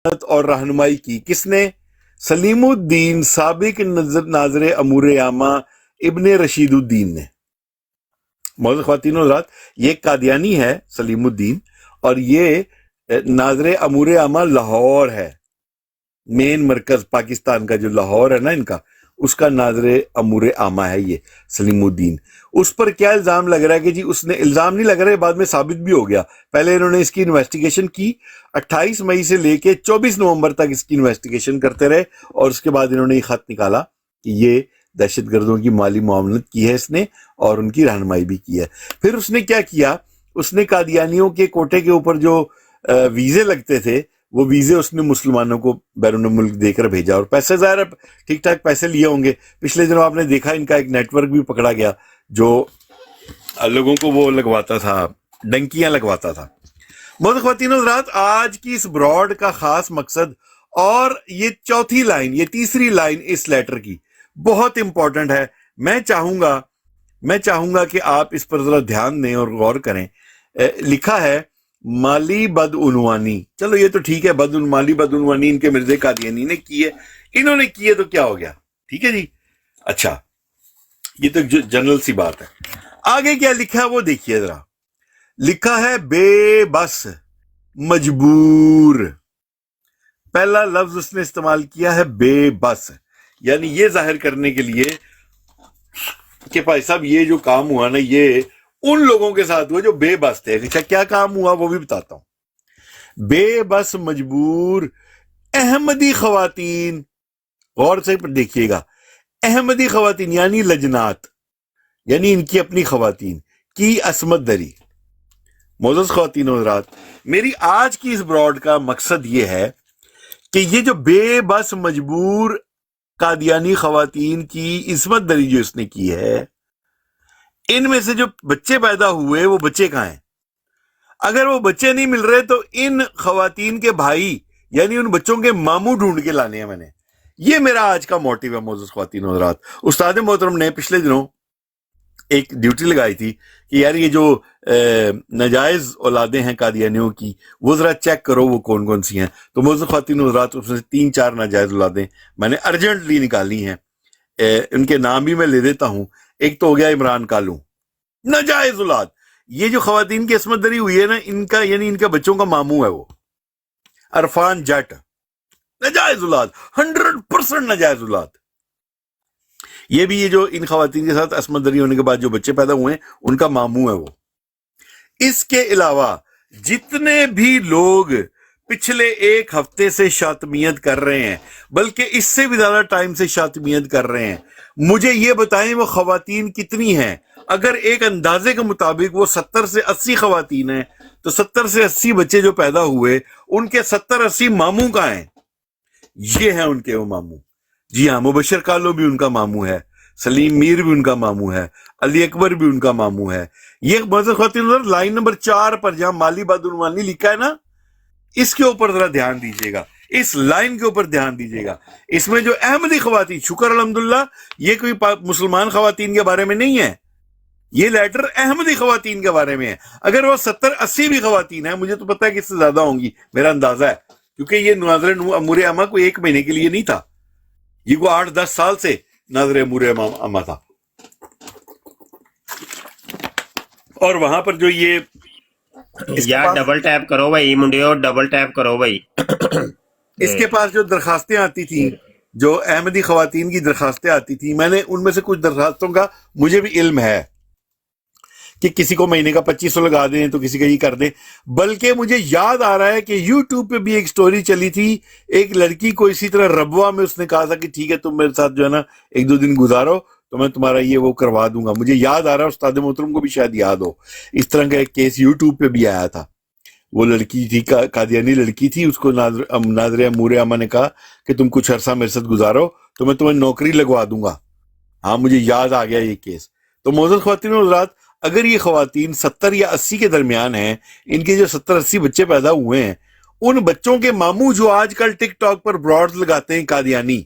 اور رہنمائی کی. کس نے؟ سلیم الدین سابق ناظر امور عامہ ابن رشید الدین نے. معزز خواتین و حضرات، یہ قادیانی ہے سلیم الدین، اور یہ ناظر امور عامہ لاہور ہے. مین مرکز پاکستان کا جو لاہور ہے نا ان کا، اس کا ناظر امور عامہ ہے یہ سلیم الدین. اس پر کیا الزام لگ رہا ہے کہ جی اس نے، الزام نہیں لگ رہا ہے، بعد میں ثابت بھی ہو گیا. پہلے انہوں نے اس کی انویسٹیگیشن کی، 28 مئی سے لے کے 24 نومبر تک اس کی انویسٹیگیشن کرتے رہے، اور اس کے بعد انہوں نے یہ خط نکالا کہ یہ دہشت گردوں کی مالی معاونت کی ہے اس نے، اور ان کی رہنمائی بھی کی ہے. پھر اس نے کیا کیا، اس نے قادیانیوں کے کوٹے کے اوپر جو ویزے لگتے تھے، وہ ویزے اس نے مسلمانوں کو بیرون ملک دے کر بھیجا، اور پیسے ظاہر ہے ٹھیک ٹھاک پیسے لیے ہوں گے. پچھلے دنوں آپ نے دیکھا ان کا ایک نیٹ ورک بھی پکڑا گیا جو لوگوں کو وہ لگواتا تھا، ڈنکیاں لگواتا تھا. معزز خواتین و حضرات، آج کی اس براڈ کا خاص مقصد، اور یہ چوتھی لائن، یہ تیسری لائن اس لیٹر کی بہت امپورٹنٹ ہے. میں چاہوں گا کہ آپ اس پر ذرا دھیان دیں اور غور کریں. لکھا ہے مالی بدعنوانی. چلو یہ تو ٹھیک ہے، مالی بدعنوانی ان کے مرزا قادیانی نے کی ہے، انہوں نے کی ہے تو کیا ہو گیا، ٹھیک ہے جی. اچھا، یہ تو جنرل سی بات ہے. آگے کیا لکھا ہے وہ دیکھیے ذرا. لکھا ہے بے بس، مجبور. پہلا لفظ اس نے استعمال کیا ہے بے بس، یعنی یہ ظاہر کرنے کے لیے کہ بھائی صاحب یہ جو کام ہوا نا، یہ ان لوگوں کے ساتھ ہوا جو بے بس تھے. اچھا کیا کام ہوا وہ بھی بتاتا ہوں. بے بس، مجبور احمدی خواتین، غور سے دیکھیے گا، احمدی خواتین یعنی لجنات، یعنی ان کی اپنی خواتین کی عصمت دری. معزز خواتین و حضرات، میری آج کی اس براڈ کا مقصد یہ ہے کہ یہ جو بے بس مجبور قادیانی خواتین کی عصمت دری جو اس نے کی ہے، ان میں سے جو بچے پیدا ہوئے وہ بچے کہاں ہیں؟ اگر وہ بچے نہیں مل رہے تو ان خواتین کے بھائی، یعنی ان بچوں کے ماموں ڈھونڈ کے لانے ہیں میں نے. یہ میرا آج کا موٹیو ہے. معزز خواتین و حضرات، استاد محترم نے پچھلے دنوں ایک ڈیوٹی لگائی تھی کہ یار یہ جو ناجائز اولادیں ہیں قادیانیوں کی، وہ ذرا چیک کرو وہ کون کون سی ہیں. تو معزز خواتین و حضرات، اس میں سے 3-4 ناجائز اولادیں میں نے ارجنٹلی نکالی ہیں. ان کے نام بھی میں لے دیتا ہوں. ایک تو ہو گیا عمران کالو، ناجائز اولاد. یہ جو خواتین کی عصمت دری ہوئی ہے نا، ان کا یعنی ان کے بچوں کا ماموں ہے وہ. عرفان جٹ، ناجائز اولاد، 100% ناجائز اولاد. یہ بھی یہ جو ان خواتین کے ساتھ عصمت دری ہونے کے بعد جو بچے پیدا ہوئے ہیں، ان کا ماموں ہے وہ. اس کے علاوہ جتنے بھی لوگ پچھلے 1 ہفتے سے شاطمیت کر رہے ہیں، بلکہ اس سے بھی زیادہ ٹائم سے شاطمیت کر رہے ہیں، مجھے یہ بتائیں وہ خواتین کتنی ہیں. اگر ایک اندازے کے مطابق وہ 70 سے 80 خواتین ہیں، تو 70 سے 80 بچے جو پیدا ہوئے، ان کے 70-80 ماموں کہاں ہیں؟ یہ ہیں ان کے وہ ماموں. جی ہاں، مبشر کالو بھی ان کا ماموں ہے، سلیم میر بھی ان کا ماموں ہے، علی اکبر بھی ان کا ماموں ہے. یہ معزز خواتین لائن نمبر 4 پر جہاں مالی بدعنوانی لکھا ہے نا، اس کے اوپر ذرا دھیان دیجیے گا، اس لائن کے اوپر دھیان دیجیے گا. اس میں جو احمدی خواتین، شکر الحمدللہ، یہ کوئی مسلمان خواتین کے بارے میں نہیں ہے، یہ لیٹر احمدی خواتین کے بارے میں ہے. اگر وہ 70-80 بھی خواتین ہیں، مجھے تو پتہ ہے کہ اس سے زیادہ ہوں گی، میرا اندازہ ہے، کیونکہ یہ ناظر امور عامہ کوئی 1 مہینے کے لیے نہیں تھا، یہ کو 8-10 سال سے ناظر امور عامہ تھا. اور وہاں پر جو یہ یار ڈبل ٹیپ کرو بھائی منڈیو، ڈبل ٹیپ کرو بھائی. اس کے پاس جو درخواستیں آتی تھیں، جو احمدی خواتین کی درخواستیں آتی تھیں، میں نے ان میں سے کچھ درخواستوں کا مجھے بھی علم ہے کہ کسی کو مہینے کا 2500 لگا دیں تو کسی کا یہ کر دیں. بلکہ مجھے یاد آ رہا ہے کہ یوٹیوب پہ بھی ایک سٹوری چلی تھی، ایک لڑکی کو اسی طرح ربوہ میں اس نے کہا تھا کہ ٹھیک ہے تم میرے ساتھ جو ہے نا 1-2 دن گزارو تو میں تمہارا یہ وہ کروا دوں گا. مجھے یاد آ رہا ہے، استاد محترم کو بھی شاید یاد ہو، اس طرح کا ایک کیس یوٹیوب پہ بھی آیا تھا. وہ لڑکی تھی، قادیانی لڑکی تھی، اس کو ناظر امور عامہ نے کہا کہ تم کچھ عرصہ میرے ساتھ گزارو تو میں تمہیں نوکری لگوا دوں گا. ہاں مجھے یاد آ گیا یہ کیس. تو معزز خواتین و حضرات، اگر یہ خواتین 70 یا 80 کے درمیان ہیں، ان کے جو 70-80 بچے پیدا ہوئے ہیں، ان بچوں کے ماموں جو آج کل ٹک ٹاک پر براڈز لگاتے ہیں قادیانی،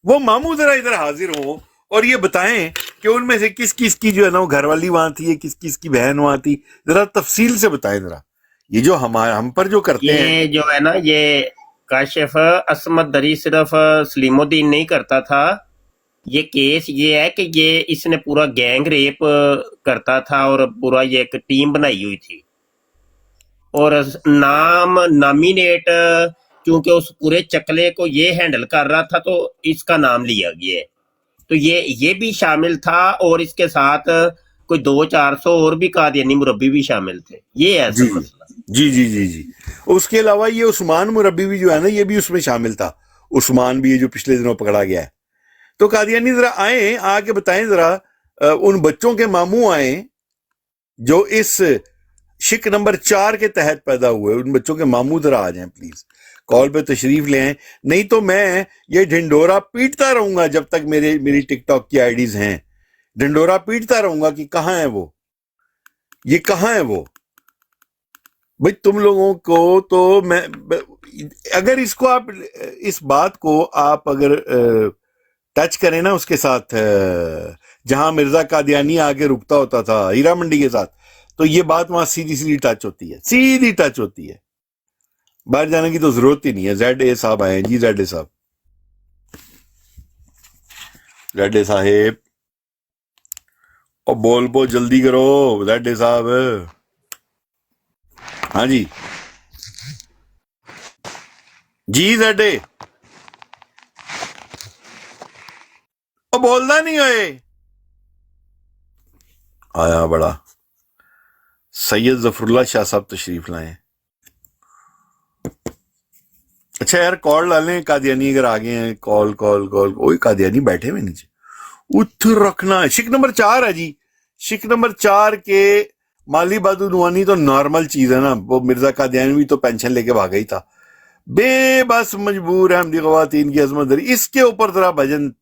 وہ ماموں ذرا ادھر حاضر ہوں اور یہ بتائیں کہ ان میں سے کس کس کی جو ہے نا وہ گھر والی وہاں تھی، کس کس کی بہن وہاں تھی. ذرا تفصیل سے بتائیں ذرا. یہ جو ہم پر جو کرتے ہیں، یہ جو ہے نا، یہ काशिफ असमत दरी सिर्फ सलीमुद्दीन नहीं करता था, ये केस ये है कि ये इसने पूरा गैंग रेप करता था और पूरा ये एक टीम बनाई हुई थी, और नाम नॉमिनेट क्योंकि उस पूरे चकले को ये हैंडल कर रहा था तो इसका नाम लिया गया है। तो ये भी शामिल था, और इसके साथ कोई 200-400 और भी कादियानी मुरब्बी भी शामिल थे। ये है जी असल मसला। जी जी जी जी। उसके अलावा ये उस्मान मुरब्बी भी जो है ना, ये भी उसमें शामिल था। उस्मान भी ये जो पिछले दिनों पकड़ा गया है। तो कादियानी जरा आए, आके बताएं जरा, उन बच्चों के मामू आए जो इस शिक नंबर 4 के तहत पैदा हुए, उन बच्चों के मामू जरा आ जाएं प्लीज, कॉल पे तशरीफ ले आए। नहीं तो मैं ये ढिंडोरा पीटता रहूंगा जब तक मेरी टिकटॉक की आईडीज हैं। ढिंडोरा पीटता रहूंगा कि कहाँ है वो, ये कहाँ है वो। भाई तुम लोगों को तो मैं, अगर इसको आप, इस बात को आप अगर टच करें ना उसके साथ, जहां मिर्जा कादियानी आगे रुकता होता था हीरा मंडी के साथ, तो ये बात वहां सीधी सीधी टच होती है, सीधी टच होती है। बाहर जाने की तो जरूरत ही नहीं है। ZA साहब आए हैं जी, ZA साहब, ZA साहेब, और बोल जल्दी करो ZA साहब। हाँ जी जी ZA, और बोलना नहीं होए। आया बड़ा सैयद जफरुल्लाह शाह साहब तशरीफ लाए। अच्छा यार, कॉल डालें कादियानी अगर आ गए हैं। कॉल कॉल कॉल, कोई कादियानी बैठे हुए नीचे, उठ रखना है। शिक नंबर 4 है जी। शिक नंबर 4 के माली बादुनवानी तो नॉर्मल चीज है ना, वो मिर्जा कादियानी भी तो पेंशन लेके भागा ही था। बेबस मजबूर है अहमदी ख्वातीन की अजमत दरी, इसके ऊपर जरा भजन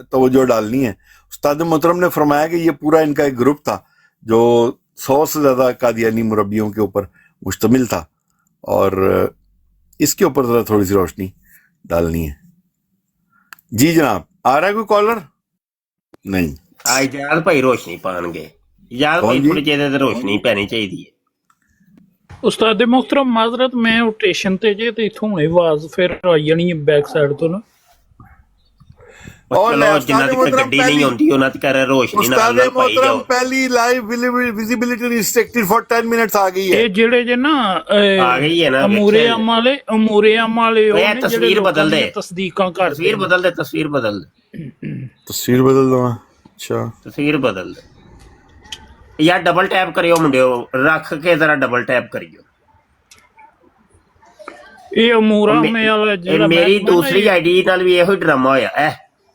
तवज्जो डालनी है। उस्ताद मोहतरम ने फरमाया कि ये पूरा इनका एक ग्रुप था जो 100 से ज्यादा कादियानी मुरब्बियों के ऊपर मुश्तमिल था, और इसके ऊपर जरा थोड़ी सी रोशनी डालनी है। जी जनाब, आ रहा है कोई कॉलर? नहीं, इजाज भाई रोशनी पाएंगे। इजाज कौन भाई जी? थोड़ी ਜਿਹੀ रोशनी पैनी चाहिए। ਉਸਤਾਦ ਮੁਹਤਰਮ ਮਾਜ਼ਰਤ, ਮੈਂ ਉਹ ਸਟੇਸ਼ਨ ਤੇ ਜੇ ਤੇ ਇਥੋਂ ਹੁਣੇ ਆਵਾਜ਼ ਫਿਰ ਆਈ ਜਾਣੀ ਹੈ ਬੈਕ ਸਾਈਡ ਤੋਂ ਨਾ। और चलो उस्ताद जिन्ना तक मोहतरम गड्डी नहीं पहली, होती उन्ना तक रोशनी नाल उस्ताद नाल पाई मोहतरम जाओ। पहली live visibility restricted for 10 minutes आ गई है। ਇਹ ਜਿਹੜੇ ਜੇ ਨਾ आ गई है ना, ਅਮੂਰੇਆਮ ਵਾਲੇ ਉਹ ਓਏ ਨੇ ਜਿਹੜੇ ਤਸਵੀਰ ਲੋਕਾਂ ਬਦਲ ਦੇ। ਦੀਆਂ ਤਸਦੀਕਾਂ ਕਰਦੇ तस्वीर ਨੇ। बदल दे, तस्वीर बदल दे, तस्वीर बदल दो। अच्छा, तस्वीर बदल दे यार। डबल टैप करियो मुंडियो, रख के जरा डबल टैप करियो। ਇਹ ਅਮੂਰਾਮ ਵਾਲਾ ਇਹ ਜਿਹੜਾ ਮੇਰੀ ਮਹਿਕਮਾ ਨਾ, ਦੂਸਰੀ ਆਈਡੀ ਨਾਲ ਵੀ ਇਹੋ ਹੀ ਡਰਾਮਾ ਹੋਇਆ।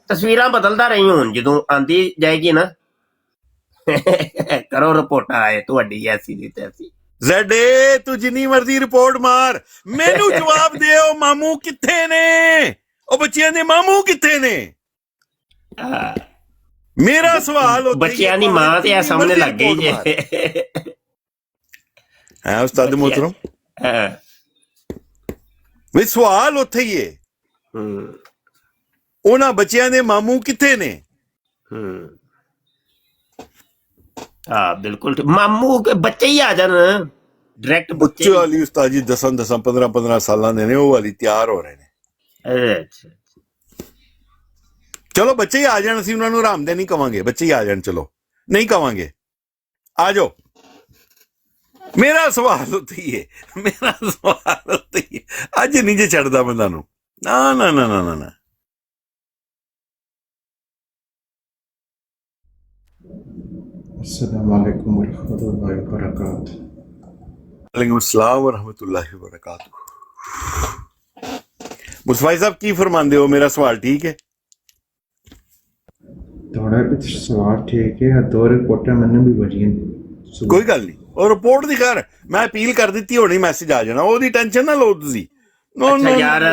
ਤਸਵੀਰਾਂ ਬਦਲਦਾ ਰਹੀ ਹੁਣ, ਜਦੋਂ ਆਂਦੀ ਜਾਏਗੀ ਨਾ ਕਰੋ ਰਿਪੋਰਟ ਆਏ ਤੁਹਾਡੀ ਐਸੀ ਦੀ ਤੈਸੀ। ZA ਤੂੰ ਜਿੰਨੀ ਮਰਜ਼ੀ ਰਿਪੋਰਟ ਮਾਰ, ਮੈਨੂੰ ਜਵਾਬ ਦਿਓ ਮਾਮੂ ਕਿੱਥੇ ਨੇ, ਉਹ ਬੱਚਿਆਂ ਦੇ ਮਾਮੂ ਕਿੱਥੇ ਨੇ। ਮੇਰਾ ਸਵਾਲ ਉੱਥੇ ਬੱਚਿਆਂ ਦੀ ਮਾਂ ਤੇ ਆ ਸਾਹਮਣੇ ਲੱਗ ਗਈ ਜੇ। ਹੈ ਉਸਤਾਦ ਮੁਹਤਰਮ, ਵੀ ਸਵਾਲ ਉੱਥੇ ਹੀ ਹੈ, ਉਹਨਾਂ ਬੱਚਿਆਂ ਦੇ ਮਾਮੂ ਕਿੱਥੇ ਨੇ। ਹਾਂ ਬਿਲਕੁਲ, ਮਾਮੂ ਬੱਚੇ ਹੀ ਆ ਜਾਣ ਡਾਇਰੈਕਟ ਬੱਚੇ ਵਾਲੀ ਉਸਤਾਦ ਜੀ 10 15 ਸਾਲਾਂ ਦੇ ਨੇ, ਉਹ ਵਾਲੀ ਤਿਆਰ ਹੋ ਰਹੇ ਨੇ। ਅੱਛਾ ਚਲੋ ਬੱਚੇ ਹੀ ਆ ਜਾਣ, ਅਸੀਂ ਉਹਨਾਂ ਨੂੰ ਹਰਾਮ ਦੇ ਨਹੀਂ ਕਵਾਂਗੇ, ਬੱਚੇ ਹੀ ਆ ਜਾਣ, ਚਲੋ ਨਹੀਂ ਕਵਾਂਗੇ, ਆ ਜਾਓ। ਮੇਰਾ ਸਵਾਲ ਉੱਥੇ ਹੀ ਹੈ, ਮੇਰਾ ਸਵਾਲ ਉੱਥੇ ਹੀ ਹੈ। ਅੱਜ ਨਹੀਂ ਜੇ ਛੱਡਦਾ ਬੰਦਾ ਨੂੰ, ਨਾ ਨਾ ਨਾ ਨਾ ਨਾ। अस्सलाम वालेकुम वरहमतुल्लाहि वबरकातुहू। वालेकुम अस्सलाम वरहमतुल्लाहि वबरकातुहू। मुस्तफा साहब की फरमाते हो, मेरा सवाल ठीक है? थोड़ा कुछ सवाल ठीक है, दो रिपोर्टां मैंने भी भजियां। कोई गल नहीं, और रिपोर्ट दी खैर मैं अपील कर दी होनी, मैसेज आ जाना, ओदी टेंशन ना लो तुसी। अच्छा यार,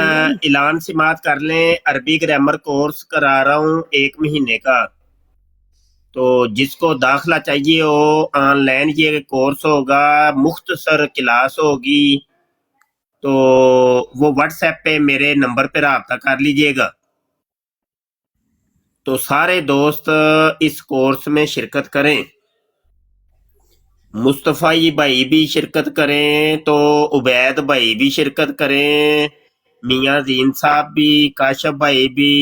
ऐलान समात कर लें, अरबी ग्रामर कोर्स करा रहा हूँ 1 महीने का, तो जिसको दाखला चाहिए वो ऑनलाइन ये कोर्स होगा, मुख्तसर क्लास होगी, तो वो व्हाट्सएप पे मेरे नंबर पे रब्ता कर लीजिएगा। तो सारे दोस्त इस कोर्स में शिरकत करें, मुस्तफ़ा भाई भी शिरकत करें, तो उबैद भाई भी शिरकत करें, मियाँ जीन साहब भी, काशिफ भाई भी,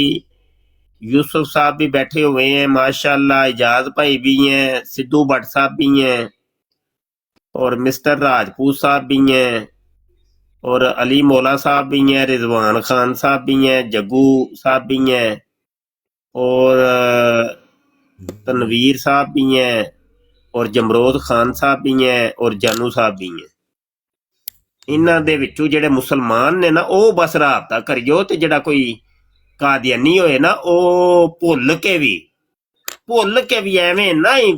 यूसुफ साहब भी बैठे हुए हैं माशाल्लाह, इजाज भाई भी हैं, सिद्धू भट्ट साहब भी हैं, और मिस्टर राजपूत साहब भी हैं, और अली मौला साहब भी हैं, रिजवान खान साहब भी हैं, जग्गू साहब भी हैं, और तनवीर साहब भी हैं, और जमरोद खान साहब भी हैं, और जानू साहब भी हैं। इन्हां दे विचों ਜਿਹੜੇ ਮੁਸਲਮਾਨ ਨੇ ਨਾ ਉਹ ਬਸ ਰਾਬਤਾ ਕਰਿਓ, ਤੇ ਜਿਹੜਾ ਕੋਈ ਕਾਦੀਆਨੀ ਹੋਏ ਨਾ ਉਹ ਭੁੱਲ ਕੇ ਵੀ ਐਵੇਂ ਨਾ ਹੀ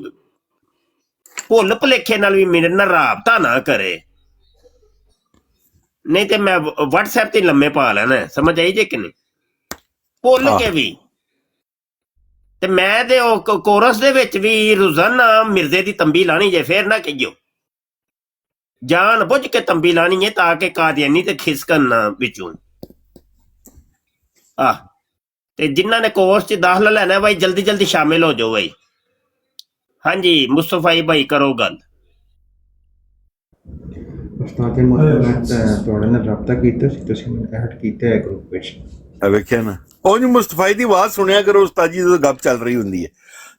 ਭੁੱਲ ਭੁਲੇਖੇ ਨਾਲ ਵੀ ਮੇਰੇ ਨਾਲ ਰਾਬਤਾ ਨਾ ਕਰੇ, ਨਹੀਂ ਤੇ ਮੈਂ WhatsApp ਤੇ ਲੰਮੇ ਪਾ ਲੈਣਾ, ਸਮਝ ਆਈ ਜੇ ਕਿ ਨਹੀਂ? ਭੁੱਲ ਕੇ ਵੀ। ਤੇ ਮੈਂ ਤੇ ਉਹ ਕੋਰਸ ਦੇ ਵਿੱਚ ਵੀ ਰੋਜ਼ਾਨਾ ਮਿਰਜ਼ੇ ਦੀ ਤੰਬੀ ਲਾਣੀ ਜੇ, ਫੇਰ ਨਾ ਕਹੀਓ। ਜਾਣ ਬੁੱਝ ਕੇ ਤੰਬੀ ਲਾਣੀ ਹੈ ਤਾਂ ਕਿ ਕਾਦੀਆਨੀ ਤੇ ਖਿਸਕਣ ਨਾ ਵਿੱਚੋਂ। ਤੇ ਜਿਨ੍ਹਾਂ ਨੇ ਕੋਰਸ 'ਚ ਦਾਖਲਾ ਲੈਣਾ ਬਾਈ ਜਲਦੀ ਜਲਦੀ ਸ਼ਾਮਿਲ ਹੋ ਜਾਓ ਬਾਈ। ਹਾਂਜੀ ਮੁਸਤਫਾ ਭਾਈ ਕਰੋ ਗੱਲ। ਉਸਤਾਦ ਮੁਹੱਤਰਮ ਮੈਂ ਤੁਹਾਡੇ ਨਾਲ ਰਾਬਤਾ ਕੀਤਾ ਸੀ, ਤੁਸੀਂ ਮੈਨੂੰ ਐਡ ਕੀਤਾ ਹੈ ਗਰੁੱਪ ਵਿੱਚ। ਵੇਖਿਆ ਨਾ, ਉਹ ਜੀ ਮੁਸਤਫਾਈ ਦੀ ਆਵਾਜ਼ ਸੁਣਿਆ ਕਰੋ ਉਸਤਾਦ ਜੀ, ਜਦੋਂ ਗੱਪ ਚੱਲ ਰਹੀ ਹੁੰਦੀ ਹੈ,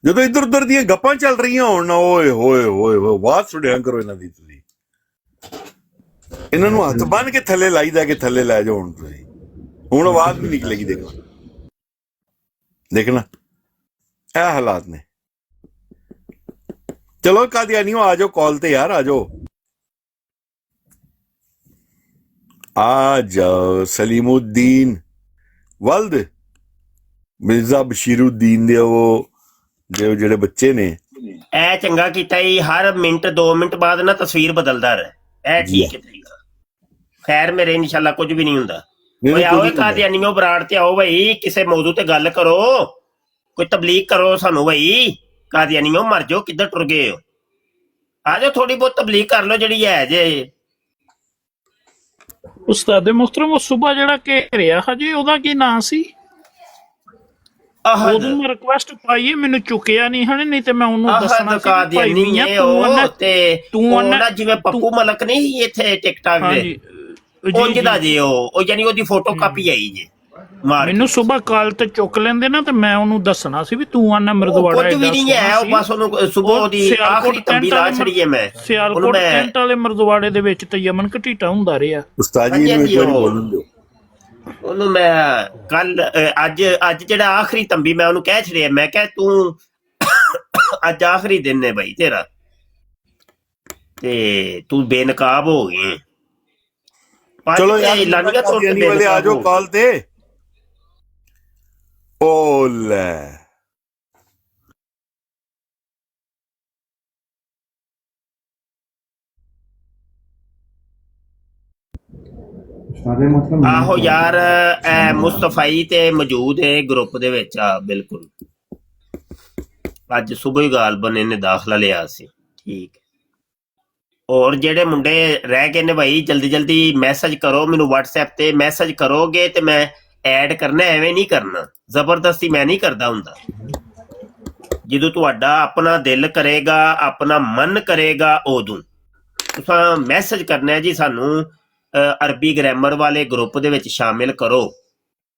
ਜਦੋਂ ਇੱਧਰ ਉੱਧਰ ਦੀਆਂ ਗੱਪਾਂ ਚੱਲ ਰਹੀਆਂ ਹੋਣ ਨਾ, ਓਏ ਹੋਏ ਹੋਏ ਹੋਏ ਆਵਾਜ਼ ਸੁਣਿਆ ਕਰੋ ਇਹਨਾਂ ਦੀ। ਤੁਸੀਂ ਇਹਨਾਂ ਨੂੰ ਹੱਥ ਬੰਨ ਕੇ ਥੱਲੇ ਲਾਈਦਾ ਕਿ ਥੱਲੇ ਲੈ ਜਾਓ ਹੁਣ ਤੁਸੀਂ, ਹੁਣ ਆਵਾਜ਼ ਵੀ ਨਿਕਲੇਗੀ। ਦੇਖਣਾ ਇਹ ਹਾਲਾਤ ਨੇ। ਚਲੋ ਕਾਦੀਆਨੀਓ ਆ ਜਾਓ ਕਾਲ ਤੇ ਯਾਰ, ਆ ਜਾਓ ਆ ਜਾਓ। ਸਲੀਮੁद्दीन ਵਲਦ ਮਿਰਜ਼ਾ ਬਸ਼ੀਰੁद्दीन ਦੇ ਉਹ ਜਿਹੜੇ ਬੱਚੇ ਨੇ, ਇਹ ਚੰਗਾ ਕੀਤਾ ਹੀ, ਹਰ ਮਿੰਟ 2 ਮਿੰਟ ਬਾਅਦ ਨਾ ਤਸਵੀਰ ਬਦਲਦਾ ਰਹੇ, ਇਹ ਠੀਕ ਹੈ ਤਰੀਕਾ। ਖੈਰ ਮੇਰੇ ਇਨਸ਼ਾਅੱਲਾ ਕੁਝ ਵੀ ਨਹੀਂ ਹੁੰਦਾ। ਓਏ ਆਓ ਕਾਦੀਆਨੀਓ ਬਰਾੜ ਤੇ ਆਓ ਭਾਈ, ਕਿਸੇ ਮੌਜੂ ਤੇ ਗੱਲ ਕਰੋ, ਕੋਈ ਤਬਲੀਗ ਕਰੋ ਸਾਨੂੰ ਭਾਈ। ਕਾਦੀਆਨੀਓ ਮਰ ਜਾਓ, ਕਿੱਧਰ ਟੁਰ ਗਏ ਹੋ? ਆ ਜਾਓ ਥੋੜੀ ਬਹੁਤ ਤਬਲੀਗ ਕਰ ਲਓ ਜਿਹੜੀ ਹੈ ਜੇ। ਉਸਤਾਦ ਮੁਹਤਰਮ ਉਹ ਸੁਬਾ ਜਿਹੜਾ ਘੇਰਿਆ ਹਜੇ ਉਹਦਾ ਕੀ ਨਾਂ ਸੀ? ਉਹਨੂੰ ਮੈਂ ਰਿਕੁਐਸਟ ਪਾਈ ਹੈ, ਮੈਨੂੰ ਚੁੱਕਿਆ ਨਹੀਂ ਹਨ, ਨਹੀਂ ਤੇ ਮੈਂ ਉਹਨੂੰ ਦੱਸਣਾ ਸੀ ਭਾਈ ਮੀਆਂ ਤੂੰ ਨਾ ਜਿਵੇਂ ਪੱਪੂ ਮਲਕ ਨਹੀਂ ਇੱਥੇ ਟਿਕਟਾਕ ਦੇ ਉਂਝ ਦਾ ਜੇ ਉਹ ਯਾਨੀ ਉਹਦੀ ਫੋਟੋ ਕਾਪੀ ਆਈ ਜੇ। ਮੈਨੂੰ ਸੁਬਾ ਕਾਲ ਤੇ ਚੁੱਕ ਲੈਂਦੇ ਨਾ ਤੇ ਮੈਂ ਉਹਨੂੰ ਦੱਸਣਾ ਸੀ ਵੀ ਤੂੰ ਆਨਾ ਮਰਦਵਾੜਾ ਕੁਝ ਵੀ ਨਹੀਂ ਹੈ, ਉਹ ਬਸ ਉਹਨੂੰ ਸੁਬਾ ਉਹਦੀ ਆਖਰੀ ਤੰਬੀ ਲਾ ਛੜੀਏ। ਮੈਂ ਸਿਆਲਕੋਟ ਟੈਂਟ ਵਾਲੇ ਮਰਦਵਾੜੇ ਦੇ ਵਿੱਚ ਤੇ ਯਮਨ ਘਟੀਟਾ ਹੁੰਦਾ ਰਿਹਾ ਉਸਤਾਦ ਜੀ ਨੂੰ ਇੱਕ ਵਾਰੀ ਬੋਲਣ ਦਿਓ ਉਹਨੂੰ। ਮੈਂ ਕੱਲ ਅੱਜ ਜਿਹੜਾ ਆਖਰੀ ਤੰਬੀ ਮੈਂ ਉਹਨੂੰ ਕਹਿ ਛੜਿਆ, ਮੈਂ ਕਿਹਾ ਤੂੰ ਅੱਜ ਆਖਰੀ ਦਿਨ ਨੇ ਬਾਈ ਤੇਰਾ, ਤੇ ਤੂੰ ਬੇਨਕਾਬ ਹੋ ਗਏ। ਚਲੋ ਵਾਲੇ ਆ ਜਾਓ ਕਾਲ ਤੇ। ਓ ਲੈ ਆਹੋ ਯਾਰ, ਮੁਸਤਫਾਈ ਤੇ ਮੌਜੂਦ ਹੈ ਗਰੁੱਪ ਦੇ ਵਿੱਚ। ਆ ਬਿਲਕੁਲ ਅੱਜ ਸੁਬਹ ਹੀ ਗਾਲਬਨ ਇਹਨੇ ਦਾਖਲਾ ਲਿਆ ਸੀ। ਠੀਕ। ਔਰ ਜਿਹੜੇ ਮੁੰਡੇ ਰਹਿ ਗਏ ਨੇ ਭਾਈ ਜਲਦੀ ਜਲਦੀ ਮੈਸੇਜ ਕਰੋ ਮੈਨੂੰ, WhatsApp ਤੇ ਮੈਸੇਜ ਕਰੋਗੇ ਤੇ ਮੈਂ ਐਡ ਕਰਨਾ, ਐਵੇਂ ਨਹੀਂ ਕਰਨਾ, ਜ਼ਬਰਦਸਤੀ ਮੈਂ ਨਹੀਂ ਕਰਦਾ ਹੁੰਦਾ। ਜਦੋਂ ਤੁਹਾਡਾ ਆਪਣਾ ਦਿਲ ਕਰੇਗਾ, ਆਪਣਾ ਮਨ ਕਰੇਗਾ, ਉਦੋਂ ਤੁਸੀਂ ਮੈਸੇਜ ਕਰਨਾ ਜੀ ਸਾਨੂੰ ਅਰਬੀ ਗ੍ਰਾਮਰ ਵਾਲੇ ਗਰੁੱਪ ਦੇ ਵਿੱਚ ਸ਼ਾਮਿਲ ਕਰੋ,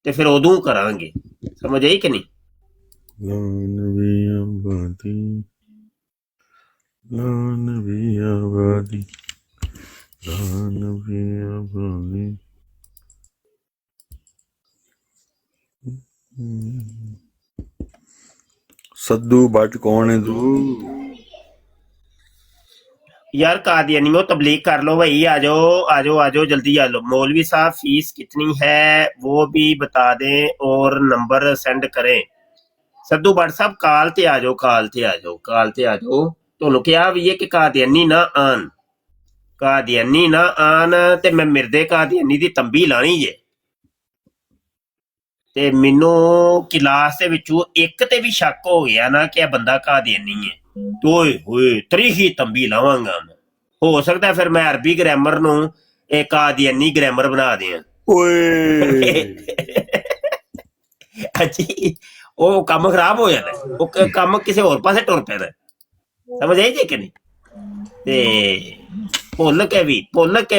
ਤੇ ਫਿਰ ਉਦੋਂ ਕਰਾਂਗੇ। ਸਮਝ ਆਈ ਕਿ ਨਹੀਂ? सद्दू भट्ट कौन है तू? यार कादियानियों तबलीग कर लो भाई, आ जाओ आ जाओ आ जाओ जल्दी आ लो। मौलवी साहब फीस कितनी है वो भी बता दें और नंबर सेंड करें। सद्दू भट्ट साहब काल ते आ जाओ, काल ते आ जाओ, काल ते आ जाओ। ਤੁਹਾਨੂੰ ਕਿਹਾ ਵੀ ਹੈ ਕਿ ਕਾਦੀਆਨੀ ਨਾ ਆਣ, ਕਾਦੀਆਨੀ ਨਾ ਆਣ, ਤੇ ਮੈਂ ਮਿਰਦੇ ਕਾਦੀਆਨੀ ਦੀ ਤੰਬੀ ਲਾਣੀ ਜੇ। ਤੇ ਮੈਨੂੰ ਕਲਾਸ ਦੇ ਵਿੱਚੋਂ ਇੱਕ ਤੇ ਵੀ ਸ਼ੱਕ ਹੋ ਗਿਆ ਨਾ ਕਿ ਇਹ ਬੰਦਾ ਕਾਦੀਆਨੀ ਹੈ, ਓਏ ਹੋਏ ਤਰੀਖੀ ਤੰਬੀ ਲਾਵਾਂਗਾ ਮੈਂ। ਹੋ ਸਕਦਾ ਫਿਰ ਮੈਂ ਅਰਬੀ ਗ੍ਰਾਮਰ ਨੂੰ ਇਹ ਕਾਦੀਆਨੀ ਗ੍ਰਾਮਰ ਬਣਾ ਦਿਆਂ। ਓਏ ਅੱਛੀ ਉਹ ਕੰਮ ਖਰਾਬ ਹੋ ਜਾਣਾ, ਉਹ ਕੰਮ ਕਿਸੇ ਹੋਰ ਪਾਸੇ ਟੁਰ ਪੈਣਾ। ਸਮਝ ਆਈ ਜੇ ਕਿ ਨਹੀਂ? ਤੇ ਭੁੱਲ ਕੇ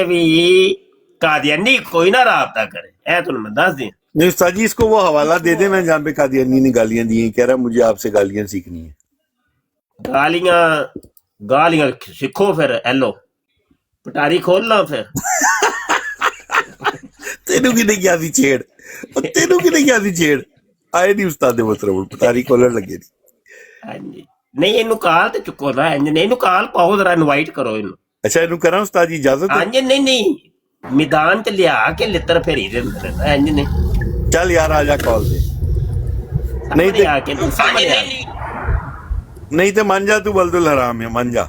ਵੀ कादियानी कोई ना राबता करे, ऐ तुम मैं दस दियां। नहीं उस्ताद जी, इसको वो हवाला दे देना जहाँ पे कादियानी ने गालियां दी हैं, कह रहा है मुझे आपसे गालियां सीखनी है। गालियां गालियां सीखो फिर, एलो पटारी खोल ला फिर। तेनू की नहीं आती छेड़, और तेनू की नहीं आती छेड़, आए नहीं उस्ताद मोहतरम पटारी खोलने लगे नहीं। हाँ जी, नहीं इनू काल ते चुको ना, इंज नहीं इनू काल पाओ, जरा इनवाइट करो इनू। अच्छा इनू करा उस्ताद जी इजाजत हाँ है? जी, नहीं नहीं मैदान च लिया के लित्र फेरी दे इंज नहीं, चल यार आजा कॉल दे, नहीं सामने ते आके तू सामने आ। नहीं ते मन जा, तू बलदुल हराम है, मन जा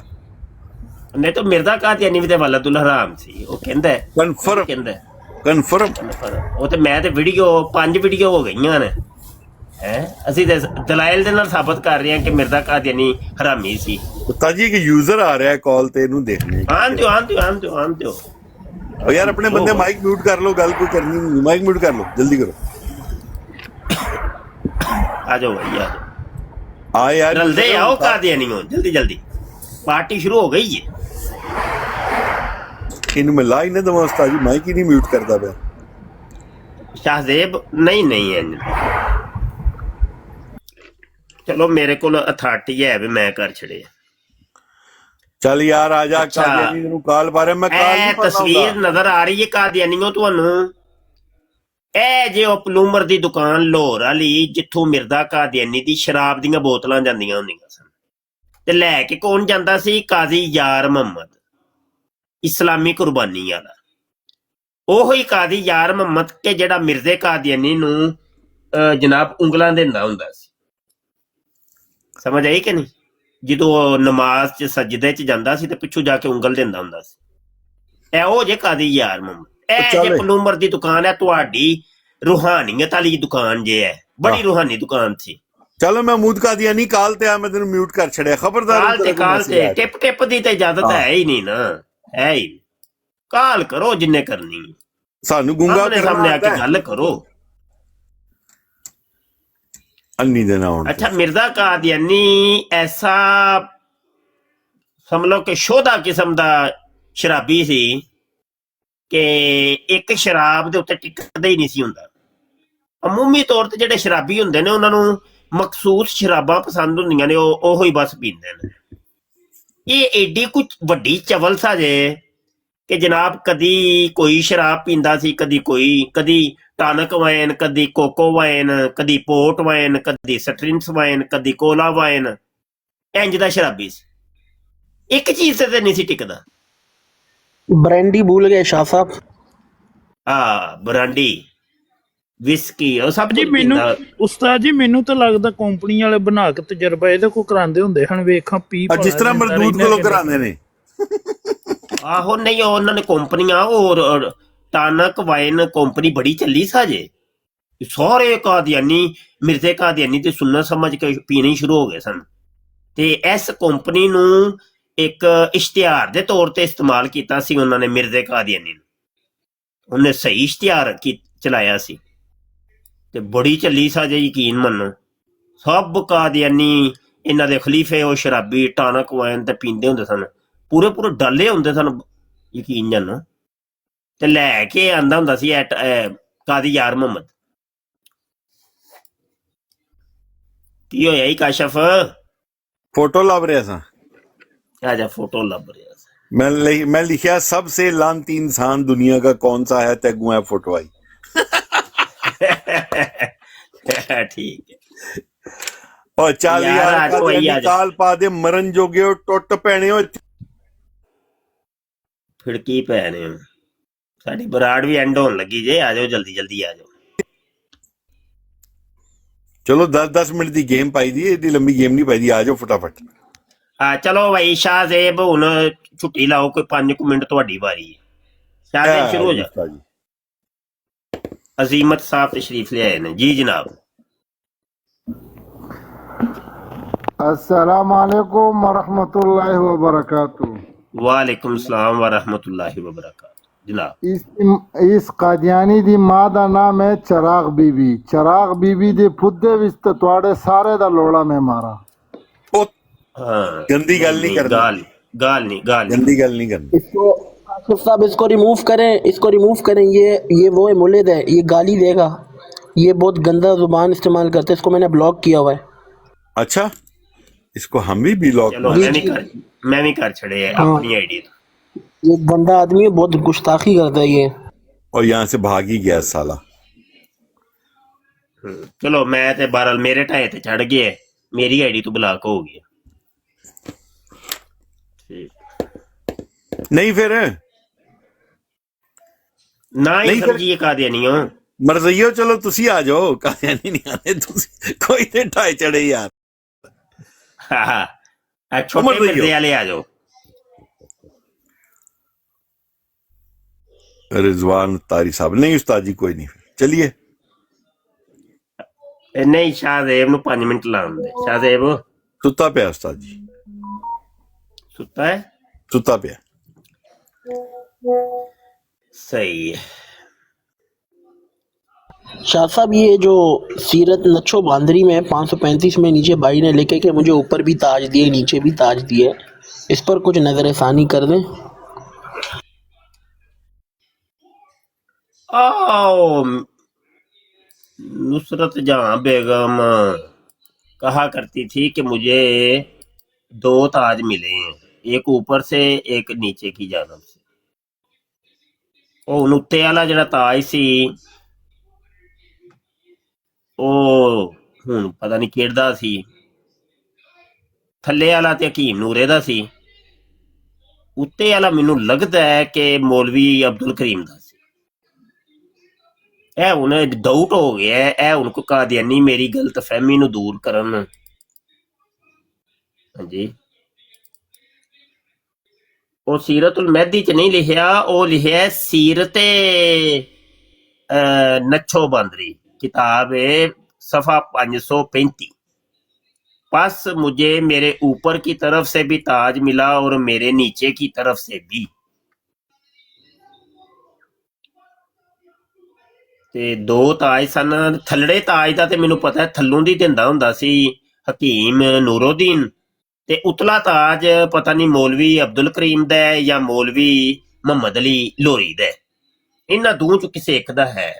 नहीं तो मिर्जा कादियानी भी ते वलदुल हराम सी, ਉਹ ਕਹਿੰਦਾ कन्फर्म ਕਹਿੰਦਾ कन्फर्म। ਪਰ ਉਹ ਤੇ ਮੈਂ ਤੇ ਵੀਡੀਓ 5 ਵੀਡੀਓ ਹੋ ਗਈਆਂ ਨੇ ਹੈ, ਅਸੀਂ ਤੇ ਦਲਾਇਲ ਦੇ ਨਾਲ ਸਾਬਤ ਕਰ ਰਹੇ ਹਾਂ ਕਿ ਮਿਰਜ਼ਾ ਕਾਦੀਆਨੀ ਹਰਾਮੀ ਸੀ। उस्ताद जी एक यूजर आ रहा है कॉल ते, इनू देखने ਆਣ ਦਿਓ ਆਣ ਦਿਓ ਆਣ ਦਿਓ ਆਣ ਦਿਓ। और यार अपने बंदे माइक म्यूट कर लो, गल कोई करनी नहीं, माइक म्यूट कर लो जल्दी करो। ਆ ਜਾਓ ਭਾਈ ਆ ਜਾਓ, आ यार ਜਲਦੀ ਆਓ ਕਾਦੀਆਨੀਓ, ਜਲਦੀ ਜਲਦੀ पार्टी शुरू हो गई है। इनू मैं ला ही नहीं दवा उस्ताद जी, माइक ही नहीं म्यूट करता मैं। शाहजेब नहीं नहीं है, चलो मेरे को अथॉरिटी है भी मैं कर छड़े। चल यार आजा, अच्छा। कादियानी नू कॉल बारे मैं कॉल ए नहीं पढ़ना तस्वीर होगा। नजर आ रही है कादियानियों ਤੁਹਾਨੂੰ, ਇਹ ਜੇ ਉਹ ਪਲੂਮਰ ਦੀ ਦੁਕਾਨ ਲਾਹੌਰ ਵਾਲੀ ਜਿੱਥੋਂ ਮਿਰਜ਼ਾ ਕਾਦੀਆਨੀ ਦੀ ਸ਼ਰਾਬ ਦੀਆਂ ਬੋਤਲਾਂ ਜਾਂਦੀਆਂ ਹੁੰਦੀਆਂ ਸਨ, ਤੇ ਲੈ ਕੇ ਕੌਣ ਜਾਂਦਾ ਸੀ? ਕਾਜ਼ੀ ਯਾਰ ਮੁਹੰਮਦ, ਇਸਲਾਮੀ ਕੁਰਬਾਨੀ ਵਾਲਾ। ਉਹ ਹੀ ਕਾਜ਼ੀ ਯਾਰ ਮੁਹੰਮਦ ਕਿ ਜਿਹੜਾ ਮਿਰਜ਼ੇ ਕਾਦੀਆਨੀ ਨੂੰ ਜਨਾਬ ਉਂਗਲਾਂ ਦਿੰਦਾ ਹੁੰਦਾ ਸੀ। ਸਮਝ ਆਈ ਕਿ ਨਹੀਂ? ਜਦੋਂ ਉਹ ਨਮਾਜ਼ 'ਚ ਸਜਦੇ 'ਚ ਜਾਂਦਾ ਸੀ ਤੇ ਪਿੱਛੋਂ ਜਾ ਕੇ ਉਂਗਲ ਦਿੰਦਾ ਹੁੰਦਾ ਸੀ। ਇਹ ਉਹ ਜੇ ਕਾਜ਼ੀ ਯਾਰ ਮੁਹੰਮਦ। ਇਹ ਜੇ ਪਲੂਮਰ ਦੀ ਦੁਕਾਨ ਹੈ ਤੁਹਾਡੀ, रूहानियत वाली दुकान जे है, बड़ी रूहानी दुकान थी। चलो मैं मूद कादियानी कॉल ते आ, मैं तेनू म्यूट कर छड़िया, खबरदार काल ते टिप टिप दी ते इजाजत है ही नहीं ना, है ही नहीं। काल करो जिन्ने करनी, सानू गुंगा करना सामने आके गल करो। अन्नी देना होना। अच्छा मिर्जा कादियानी ऐसा समझ लो कि शोधा किस्म दा शराबी सी कि एक शराब दे उत्ते टिकदा ही नहीं सी हुंदा। अमूमी तौर ते जेह्ड़े शराबी हुंदे ने उन्हां नूं मखसूस शराबां पसंद हुंदियां ने, ओहो ही बस पींदे ने। ये एडी कुछ वड्डी चवलसा जे कि जनाब कदी कोई शराब पींदा सी, कदी कोई, कदी टानक वाइन, कदी कोको वाइन, कदी पोर्ट वाइन, कदी स्ट्रिंग्स वाइन, कदी कोला वाइन, इंज दा शराबी सी। एक चीज ते नहीं सी टिकदा। ब्रांडी भूल गए शाह साहब। ब्रांडी विस्की ਉਹ ਸਭ ਜੀ ਕੁਝ ਮੈਨੂੰ ਪੀਂਦਾ। ਉਸਤਾਦ ਜੀ ਮੈਨੂੰ ਤਾਂ ਲੱਗਦਾ ਕੰਪਨੀ ਵਾਲੇ ਬਣਾ ਕੇ ਤਜਰਬਾ ਇਹਦੇ ਕੋ ਕਰਾਉਂਦੇ ਹੁੰਦੇ ਹਨ, ਵੇਖਾਂ ਪੀ जिस तरह मरदूद को कराने ने। ਆਹੋ ਨਹੀਂ ਉਹਨਾਂ ਨੇ ਕੰਪਨੀਆਂ और टानक वाइन कंपनी बड़ी चली साजे, सारे कादियानी मिर्जे कादियानी ते सुन्नत समझ के पीने शुरू हो गए सन। ते इस कंपनी ਨੂੰ ਇੱਕ ਇਸ਼ਤਿਹਾਰ ਦੇ ਤੌਰ ਤੇ ਇਸਤੇਮਾਲ ਕੀਤਾ ਸੀ ਉਹਨਾਂ ਨੇ ਮਿਰਜ਼ੇ ਕਾਦੀਆਨੀ ਨੂੰ। ਉਹਨੇ ਸਹੀ ਇਸ਼ਤਿਹਾਰ ਚਲਾਇਆ ਸੀ ਤੇ ਬੜੀ ਚੱਲੀ ਸਾਜੇ, ਯਕੀਨ ਮੰਨੋ। ਸਭ ਕਾਦੀਆਨੀ ਇਹਨਾਂ ਦੇ ਖਲੀਫੇ ਉਹ ਸ਼ਰਾਬੀ ਟਾਨਕ ਵਾਇਨ ਤੇ ਪੀਂਦੇ ਹੁੰਦੇ ਸਨ, ਪੂਰੇ ਪੂਰੇ ਡਾਲੇ ਹੁੰਦੇ ਸਨ, ਯਕੀਨ ਜਾਨੋ। ਤੇ ਲੈ ਕੇ ਆਂਦਾ ਹੁੰਦਾ ਸੀ ਕਾਦੀ ਯਾਰ ਮੁਹੰਮਦ। ਕੀ ਹੋਇਆ ਹੀ ਕਾਸ਼ਫ? फोटो लब रहा था, आजा फोटो लब रहा। मैं लिखा सबसे लानती इंसान दुनिया का कौन सा है, तैगू है फोटो आई। ठीक है और चल यार, आज कोई आ जा। काल पा दे मरन जोगे हो, टुट पैने हो। फिर की पैने हो, साडी बराड़ भी एंड होने लगी जे। आ जाओ जल्दी जल्दी आ जाओ। चलो 10-10 मिनट की गेम पाई दी, एडी लंबी गेम नहीं पाई दी, आ जाओ फटाफट। चलो भाई शाहजेब हुन छुट्टी लाओ, कोई 5 मिनट तुहाडी वारी है। शाहजेब शुरू हो जा। अजीमत साहब तशरीफ ले आए ने जी जनाब। अस्सलाम वालेकुम वरहमतुल्लाहि वबरकातुहू। वालेकुम सलाम व रहमतुल्लाहि व बरकातहू जनाब। इस कादियानी दी मां दा नाम है चराग बीबी। चराग बीबी दे फुद्दे विच ते तुहाडे सारे दा लोड़ा मैं मारा। हाँ गंदी गल नहीं करनी, गाल नहीं गंदी गल नहीं करनी। इसको आसिफ साहब इसको रिमूव करें, ये वो है मुल्लिद है, ये गाली देगा, ये बहुत गंदा जुबान इस्तेमाल करते हैं, इसको मैंने ब्लॉक किया हुआ है। अच्छा, इसको हम भी ब्लॉक चलो जी, मैं भी कर छड़े है हाँ। अपनी आईडी ये गंदा आदमी है, बहुत गुस्ताखी करता है ये। और यहाँ से भाग ही गया साला। चलो मैं ते बहरहाल मेरे ढाए ते चढ़ गया है, मेरी आईडी तो ब्लॉक हो गई। ठीक नहीं फिर ना ही नहीं फिर समझिए कादियानी हो। ਮਰਜ਼ਈਓ ਚਲੋ ਤੁਸੀਂ ਆ ਜਾਓ, ਕਾਹਨੀ ਨਹੀਂ ਆਨੇ ਤੁਸੀਂ, ਕੋਈ ਤੇ ਢਾਈ ਚੜੇ ਯਾਰ। हाँ, हाँ, छोटे उमर रही हो। मिर्जे वाले आ जाओ। रिजवान तारी साहब नहीं उस्ताद जी, कोई नहीं, चलिए। नहीं शाहजेब नु 5 मिनट लाउन दे। शाहजेब सुता पिया उस्ताद जी, सुता है, सुता पिया। सही है। शाह साहब ये जो सीरत नच्छो बांदरी में 535 में नीचे भाई ने लिखे कि मुझे ऊपर भी ताज दिए नीचे भी ताज दिए, इस पर कुछ नजर फ़ानी कर दें। आओ नुसरत जहां बेगम कहा करती थी कि मुझे 2 ताज मिले हैं, एक ऊपर से एक नीचे की जानब से। ਉਹ ਉੱਤੇ ਵਾਲਾ ਜਿਹੜਾ ਤਾਜ ਸੀ ਉਹ ਹੁਣ ਪਤਾ ਨਹੀਂ ਕਿਹੜਾ ਸੀ, ਥੱਲੇ ਵਾਲਾ ਤੇ ਹਕੀਮ ਨੂਰੇ ਦਾ ਸੀ, ਉੱਤੇ ਵਾਲਾ ਮੈਨੂੰ ਲੱਗਦਾ ਹੈ ਕਿ ਮੌਲਵੀ ਅਬਦੁਲ ਕਰੀਮ ਦਾ ਸੀ। ਇਹ ਹੁਣ ਡਾਊਟ ਹੋ ਗਿਆ, ਇਹ ਹੁਣ ਕੋ ਕਾਦੀਆਨੀ ਮੇਰੀ ਗਲਤਫਹਿਮੀ ਨੂੰ ਦੂਰ ਕਰਨ। ਹਾਂਜੀ, ਉਹ ਸੀਰਤੁਲ ਮਹਿਦੀ ਚ ਨਹੀਂ ਲਿਖਿਆ, ਉਹ ਲਿਖਿਆ ਸੀਰਤੇ ਨੱਛੋ ਬਾਂਦਰੀ, किताब है सफ़ा 535। बस मुझे मेरे ऊपर की तरफ से भी ताज मिला और मेरे नीचे की तरफ से भी। ਤੇ 2 ਤਾਜ ਸਨ। ਥੱਲੜੇ ਤਾਜ ਦਾ ਤੇ ਮੈਨੂੰ ਪਤਾ ਥੱਲੋਂ ਦੀ ਦਿੰਦਾ ਹੁੰਦਾ ਸੀ ਹਕੀਮ ਨੂਰਉਦੀਨ, ਤੇ ਉਤਲਾ ਤਾਜ ਪਤਾ ਨਹੀਂ ਮੌਲਵੀ ਅਬਦੁਲ ਕਰੀਮ ਦਾ ਹੈ ਜਾਂ ਮੌਲਵੀ ਮੁਹੰਮਦ ਅਲੀ ਲੋਰੀ ਦਾ। ਇਹਨਾਂ ਦੋ ਚੋਂ ਕਿਸੇ ਇੱਕ ਦਾ ਹੈ।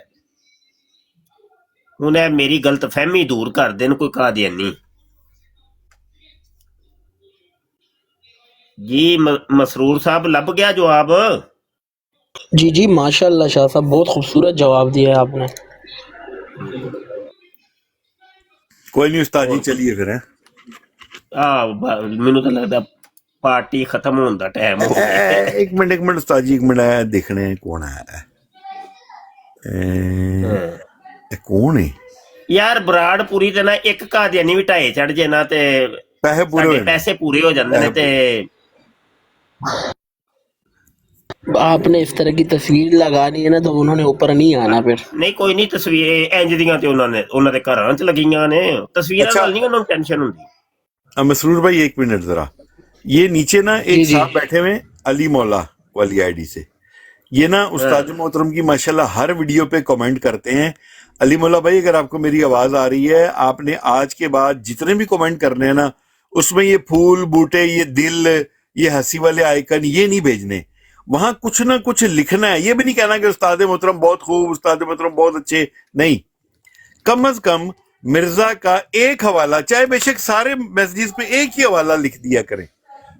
ਹੁਣ ਇਹ ਮੇਰੀ ਗਲਤਫਹਿਮੀ ਦੂਰ ਕਰ ਦੇਣ ਕੋਈ ਕਾਦੀਆਨੀ जी। मसरूर साहब लब गया जवाब? जी जी माशाल्लाह शाह साहब, बहुत खूबसूरत जवाब दिया है आपने। कोई नहीं उस्ताद जी, चलिए फिर। ਮੈਨੂੰ ਤਾਂ ਲੱਗਦਾ ਪਾਰਟੀ ਖਤਮ ਹੋਣ ਦਾ ਟਾਈਮ ਹੋ ਗਿਆ। एक मिनट उस्ताद जी, एक मिनट देखने कौन है। कौन है ਯਾਰ ਬਰਾੜਪੁਰੀ ਤੇ ਨਾ ਇੱਕ ਕਾਦੀਆਨੀ ਵੀ ਢਾਏ ਚੜ ਜੇ ਨਾ ਤੇ पैसे पूरे ਸਾਡੇ होए। ਪੈਸੇ ਪੂਰੇ ਹੋ ਜਾਂਦੇ ਨੇ। ਤੇ आपने इस तरह की तस्वीर लगानी है ना तो उन्होंने ऊपर नहीं आना फिर। ਨਹੀਂ ਕੋਈ ਨਹੀਂ, ਤਸਵੀਰਾਂ ਇੰਜ ਦੀਆਂ ਤੇ ਉਹਨਾਂ ਦੇ ਘਰਾਂ 'ਚ ਲੱਗੀਆਂ ਨੇ, ਤਸਵੀਰਾਂ अच्छा। ਨਾਲ ਨਹੀਂ ਉਹਨਾਂ ਨੂੰ ਟੈਨਸ਼ਨ ਹੁੰਦੀ। मसरूर भाई एक मिनट जरा, ये नीचे ना एक जी, जी। साहब बैठे हुए अली मौला वाली आईडी से, ये ना उस्ताद मोहतरम की माशाल्लाह हर वीडियो पे कमेंट करते हैं। अली मौला भाई, अगर आपको मेरी आवाज आ रही है, आपने आज के बाद जितने भी कमेंट करने हैं ना, उसमें ये फूल बूटे, ये दिल, ये हंसी वाले आइकन, ये नहीं भेजने। वहां कुछ ना कुछ लिखना है। ये भी नहीं कहना कि उस्ताद मोहतरम बहुत खूब, उस्ताद मोहतरम बहुत अच्छे, नहीं। कम अज कम मिर्जा का एक हवाला, चाहे बेशक सारे मैसेजेस पे एक ही हवाला लिख दिया करें,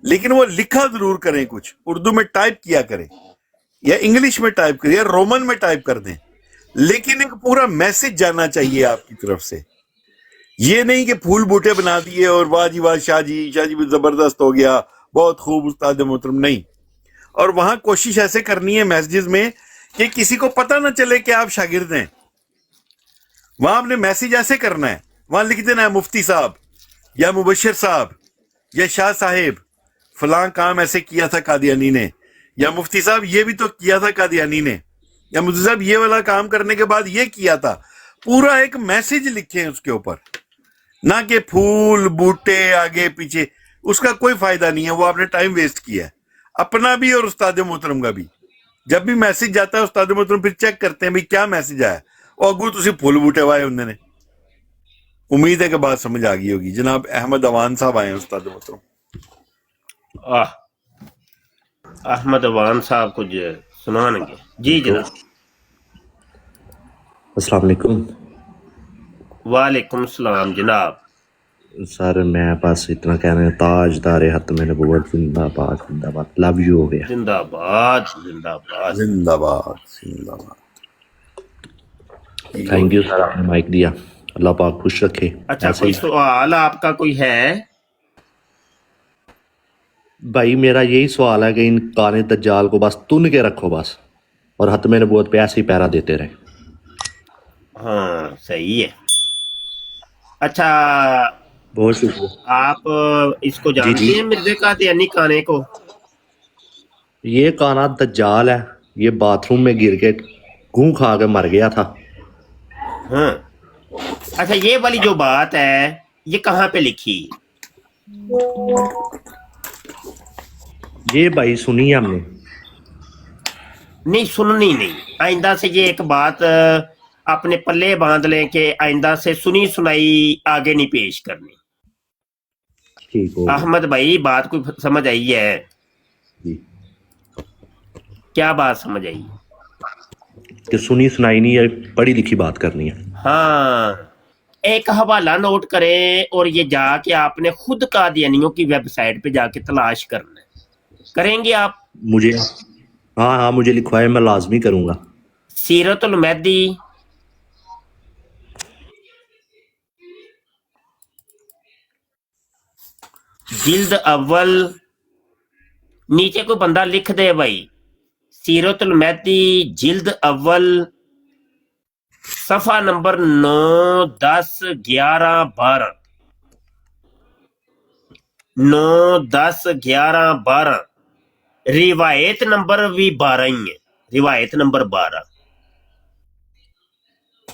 लेकिन वो लिखा जरूर करें, कुछ उर्दू में टाइप किया करें या इंग्लिश में टाइप करें या रोमन में टाइप कर दें, लेकिन एक पूरा मैसेज जाना चाहिए आपकी तरफ से। ये नहीं कि फूल बूटे बना दिए और वाह जी वाह शाह जी भी जबरदस्त हो गया, बहुत खूब उस्ताद मोहतरम, नहीं। और वहां कोशिश ऐसे करनी है मैसेजेस में कि किसी को पता ना चले कि आप शागिर्द हैं। वहां आपने मैसेज ऐसे करना है, वहां लिख देना है मुफ्ती साहब या मुबशिर साहब या शाह साहेब, फलां काम ऐसे किया था कादियानी ने, या मुफ्ती साहब ये भी तो किया था कादियानी ने, या मुफ्ती साहब ये वाला काम करने के बाद ये किया था। पूरा एक मैसेज लिखे उसके ऊपर, ना कि फूल बूटे आगे पीछे, उसका कोई फायदा नहीं है। वो आपने टाइम वेस्ट किया है, अपना भी और उस्ताद मोहतरम का भी। जब भी मैसेज जाता है उस्ताद मोहतरम फिर चेक करते हैं भाई क्या मैसेज आया, और अगू तुसी फुल बूटे वाए उन्होंने। उम्मीद है कि बात समझ आ गई होगी। जनाब अहमद अवान साहब आए हैं उस्ताद मोहतरम। अहमद अवान साहब कुछ सुनाएंगे। जी जनाब। अस्सलाम वालेकुम वालेकुम सलाम जनाब। सर, मैं बस इतना कहना है, ताजदार हतम नबूवत जिंदाबाद जिंदाबाद, लव यू हो गया। जिंदाबाद जिंदाबाद। जिंदाबाद जिंदाबाद। थैंक यू सर, आपने माइक दिया, अल्लाह पाक खुश रखे। अच्छा, ऐसे कोई ही सवाल आपका कोई है? भाई मेरा यही सवाल है कि इन काने दज्जाल को बस तुन के रखो बस, और हतम नबूवत पे ऐसे ही पहरा देते रहे। हाँ सही है। अच्छा, बहुत शुक्रिया। आप इसको जी जानते जी, हैं मिर्ज़ा कादियानी काने को? ये काना दज्जाल है, ये बाथरूम में गिर के गूं खा के मर गया था। हाँ। अच्छा, ये वाली जो बात है ये कहाँ पे लिखी? ये भाई सुनी है हमने। नहीं, सुननी नहीं। आइंदा से ये एक बात अपने पल्ले बांध लें कि आइंदा से सुनी सुनाई आगे नहीं पेश करनी। ठीक हो गया अहमद भाई, बात कोई समझ आई है? जी, क्या बात समझ आई? कि सुनी सुनाई नहीं है, पढ़ी लिखी बात करनी है। हाँ, एक हवाला नोट करें और ये जाके आपने खुद कादियानियों की वेबसाइट पे जाके तलाश करना है। करेंगे आप? मुझे, हाँ हाँ, मुझे लिखवाए, मैं लाजमी करूंगा। सीरतुल मेहदी जिल्द अव्वल, नीचे कोई बंदा लिख दे भाई, सीरतुल मेहदी जिल्द अव्वल, सफा नंबर 9, 10, 11, 12, 9, 10, 11, 12, रिवायत नंबर भी 12 ही है। रिवायत नंबर 12।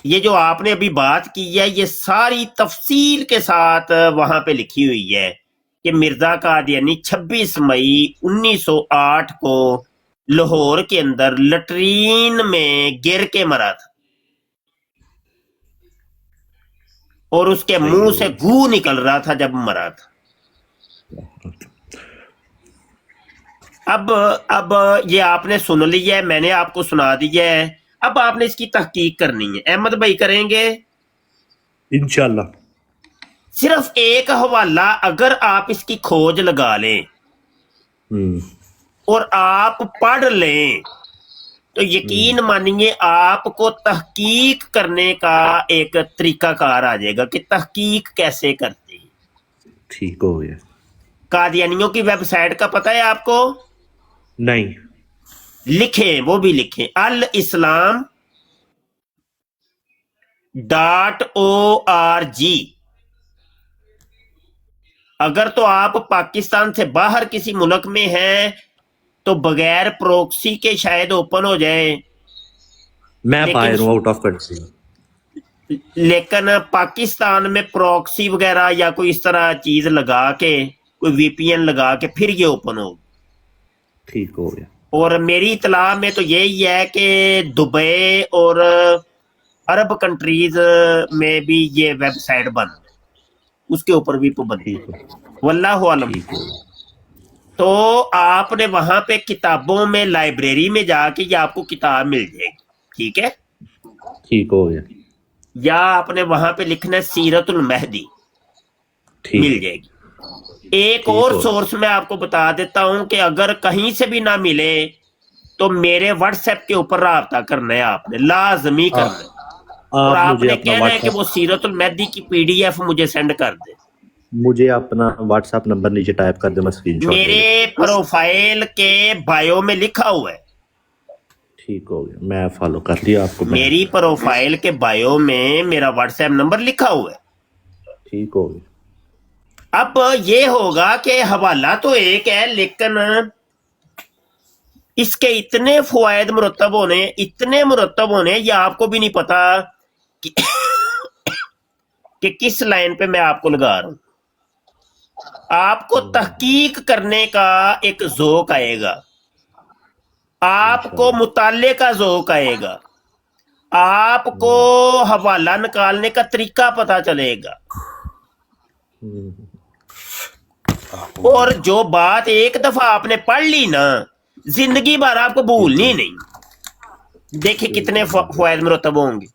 ये जो आपने अभी बात की है ये सारी तफसील के साथ वहां पे लिखी हुई है कि मिर्जा कादियानी 26 मई 1908 को लाहौर के अंदर लटरीन में गिर के मरा था और उसके सही मुंह हो से गया। गू निकल रहा था जब मरा था। अब ये आपने सुन लिया है, मैंने आपको सुना दिया है। अब आपने इसकी तहकीक करनी है। अहमद भाई करेंगे? इंशाल्लाह। सिर्फ एक हवाला अगर आप इसकी खोज लगा लें और आप पढ़ लें तो यकीन मानिए आपको तहकीक करने का एक तरीकाकार आ जाएगा कि तहकीक कैसे करते हैं। ठीक हो गया। कादियानियों की वेबसाइट का पता है आपको? नहीं। लिखें, वो भी लिखें, अल इस्लाम .org। अगर तो आप पाकिस्तान से बाहर किसी मुल्क में हैं तो बगैर प्रोक्सी के शायद ओपन हो जाए, मैं बाहर हूँ, आउट ऑफ कंट्री। लेकिन पाकिस्तान में प्रॉक्सी वगैरह या कोई इस तरह चीज लगा के, कोई वीपीएन लगा के फिर ये ओपन हो। ठीक हो गया। और मेरी इतला में तो यही है कि दुबई और अरब कंट्रीज में भी ये वेबसाइट बंद है, उसके ऊपर भी पाबंदी ठीक है। हो वल्लाहु आलम। ठीक हो गया। तो आपने वहां पे किताबों में लाइब्रेरी में जाके ये आपको किताब मिल जाएगी, ठीक है? ठीक हो गया। या आपने वहां पे लिखना है सीरतुल मेहदी, ठीक मिल जाएगी। एक ठीक और हो सोर्स मैं आपको बता देता हूं कि अगर कहीं से भी ना मिले तो मेरे व्हाट्सएप के ऊपर राब्ता करना है, आपने लाजमी करना है। और आप मुझे आपने अपना कहना है कि वो व्हाट्सएप, सीरतुल मेहदी की पीडीएफ मुझे सेंड कर दे। मुझे अपना व्हाट्सएप नंबर नीचे टाइप कर दे, मैं स्क्रीनशॉट ले मेरे प्रोफाइल के बायो में लिखा हुआ है, ठीक हो गया। मैं फॉलो कर लिया आपको। मैं मेरी प्रोफाइल के बायो में मेरा व्हाट्सएप नंबर लिखा हुआ है। ठीक हो गया। अब ये होगा कि हवाला तो एक है लेकिन इसके इतने फवायद मुरतब होने, इतने मुरतब होने, ये आपको भी नहीं पता कि, कि किस लाइन पे मैं आपको लगा रहा हूं। आपको तहकीक करने का एक ज़ौक आएगा, आपको मुताले का ज़ौक आएगा, आपको हवाला निकालने का तरीका पता चलेगा। और जो बात एक दफा आपने पढ़ ली ना, जिंदगी भर आपको भूलनी ही नहीं। देखिए कितने फवायद मुरतब होंगे।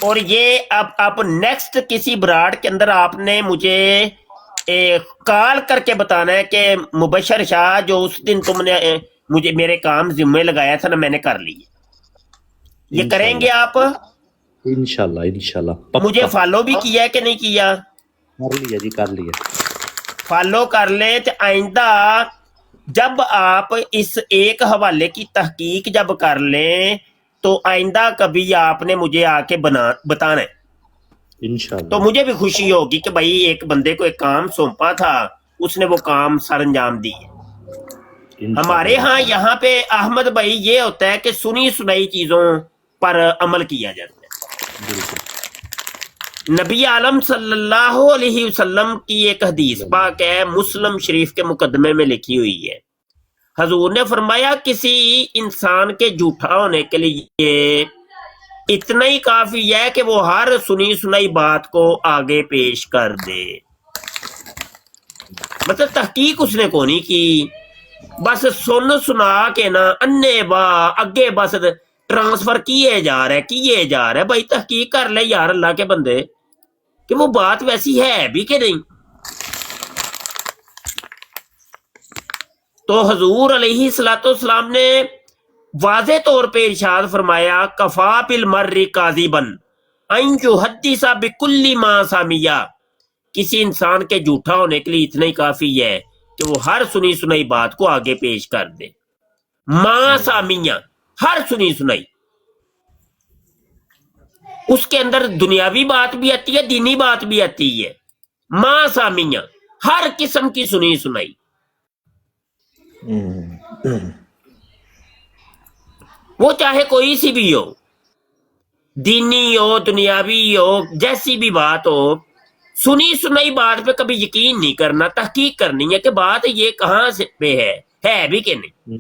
और ये अब आप नेक्स्ट किसी ब्राड के अंदर आपने मुझे कॉल करके बताना है कि मुबशर शाह जो उस दिन तुमने मुझे मेरे काम जिम्मे लगाया था ना, मैंने कर ली। ये करेंगे आप? इंशाल्लाह इंशाल्लाह पक्का। मुझे फॉलो भी किया है कि नहीं किया? कर लिया जी, कर लिया। फॉलो कर लें तो आइंदा जब आप इस एक हवाले की तहकीक जब कर लें तो आइंदा कभी आपने मुझे आके बताना है, इंशाल्लाह। तो मुझे भी खुशी होगी कि भाई एक बंदे को एक काम सौंपा था, उसने वो काम सर अंजाम दी है। हमारे यहाँ पे अहमद भाई ये होता है कि सुनी सुनाई चीजों पर अमल किया जाता है। नबी आलम सल्लल्लाहु अलैहि वसल्लम की एक हदीस पाक है, मुस्लिम शरीफ के मुकदमे में लिखी हुई है। हजूर ने फरमाया किसी इंसान के झूठा होने के लिए इतना ही काफी है कि वो हर सुनी सुनाई बात को आगे पेश कर दे। मतलब तहकीक उसने को नहीं की, बस सुन सुना के ना अन्ने बा अगे बस ट्रांसफर किए जा रहे। भाई तहकीक कर ले यार अल्लाह के बंदे कि वो बात वैसी है भी कि नहीं। तो हजूर अलैहिस्सलाम ने वाज़े तौर पे इरशाद फरमाया कफा बिल मर्री काज़िबन अन युहद्दिसा बिकुल्ली मा सामिया। किसी इंसान के झूठा होने के लिए इतना ही काफी है कि वो हर सुनी सुनाई बात को आगे पेश कर दे। मा सामिया, हर सुनी सुनाई, उसके अंदर दुनियावी बात भी आती है, दीनी बात भी आती है। मा सामिया, हर किस्म की सुनी सुनाई। वो चाहे कोई सी भी हो, दीनी हो दुनियावी हो, जैसी भी बात हो, सुनी सुनाई बात पे कभी यकीन नहीं करना, तहकीक करनी है कि बात ये कहाँ से पे है भी कि नहीं।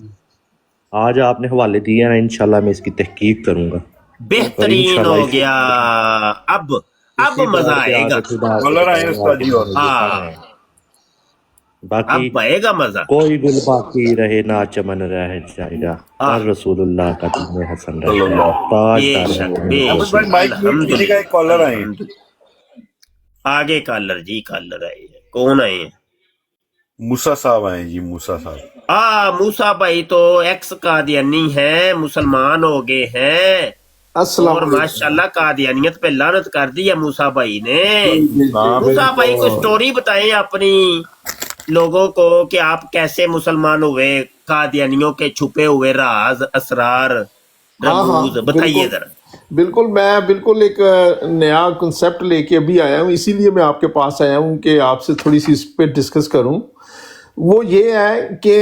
आज आपने हवाले दिए ना, इंशाल्लाह मैं इसकी तहकीक करूंगा। बेहतरीन हो गया। अब मजा आएगा। हाँ, बाकी अब आएगा मजा। कोई गुल बाकी रहे ना चमन रह जाएगा, और रसूलुल्लाह का दीन हसन रहेगा। कॉलर आए, आगे कॉलर जी, कॉलर आए। कौन आए हैं? मूसा साहब आए जी, मूसा साहब। मूसा भाई तो एक्स कादियानी है, मुसलमान हो गए हैं और माशाल्लाह कादियानियत पे लानत कर दी है मूसा भाई ने। मूसा भाई को स्टोरी बताएं अपनी लोगों को कि आप कैसे मुसलमान हुए, कादियानियों के छुपे हुए राज असरार रमूज बताइए जरा। बिल्कुल, मैं बिल्कुल एक नया कॉन्सेप्ट लेके अभी आया हूँ, इसीलिए मैं आपके पास आया हूँ कि आपसे थोड़ी सी इस पे डिस्कस करूँ। वो ये है कि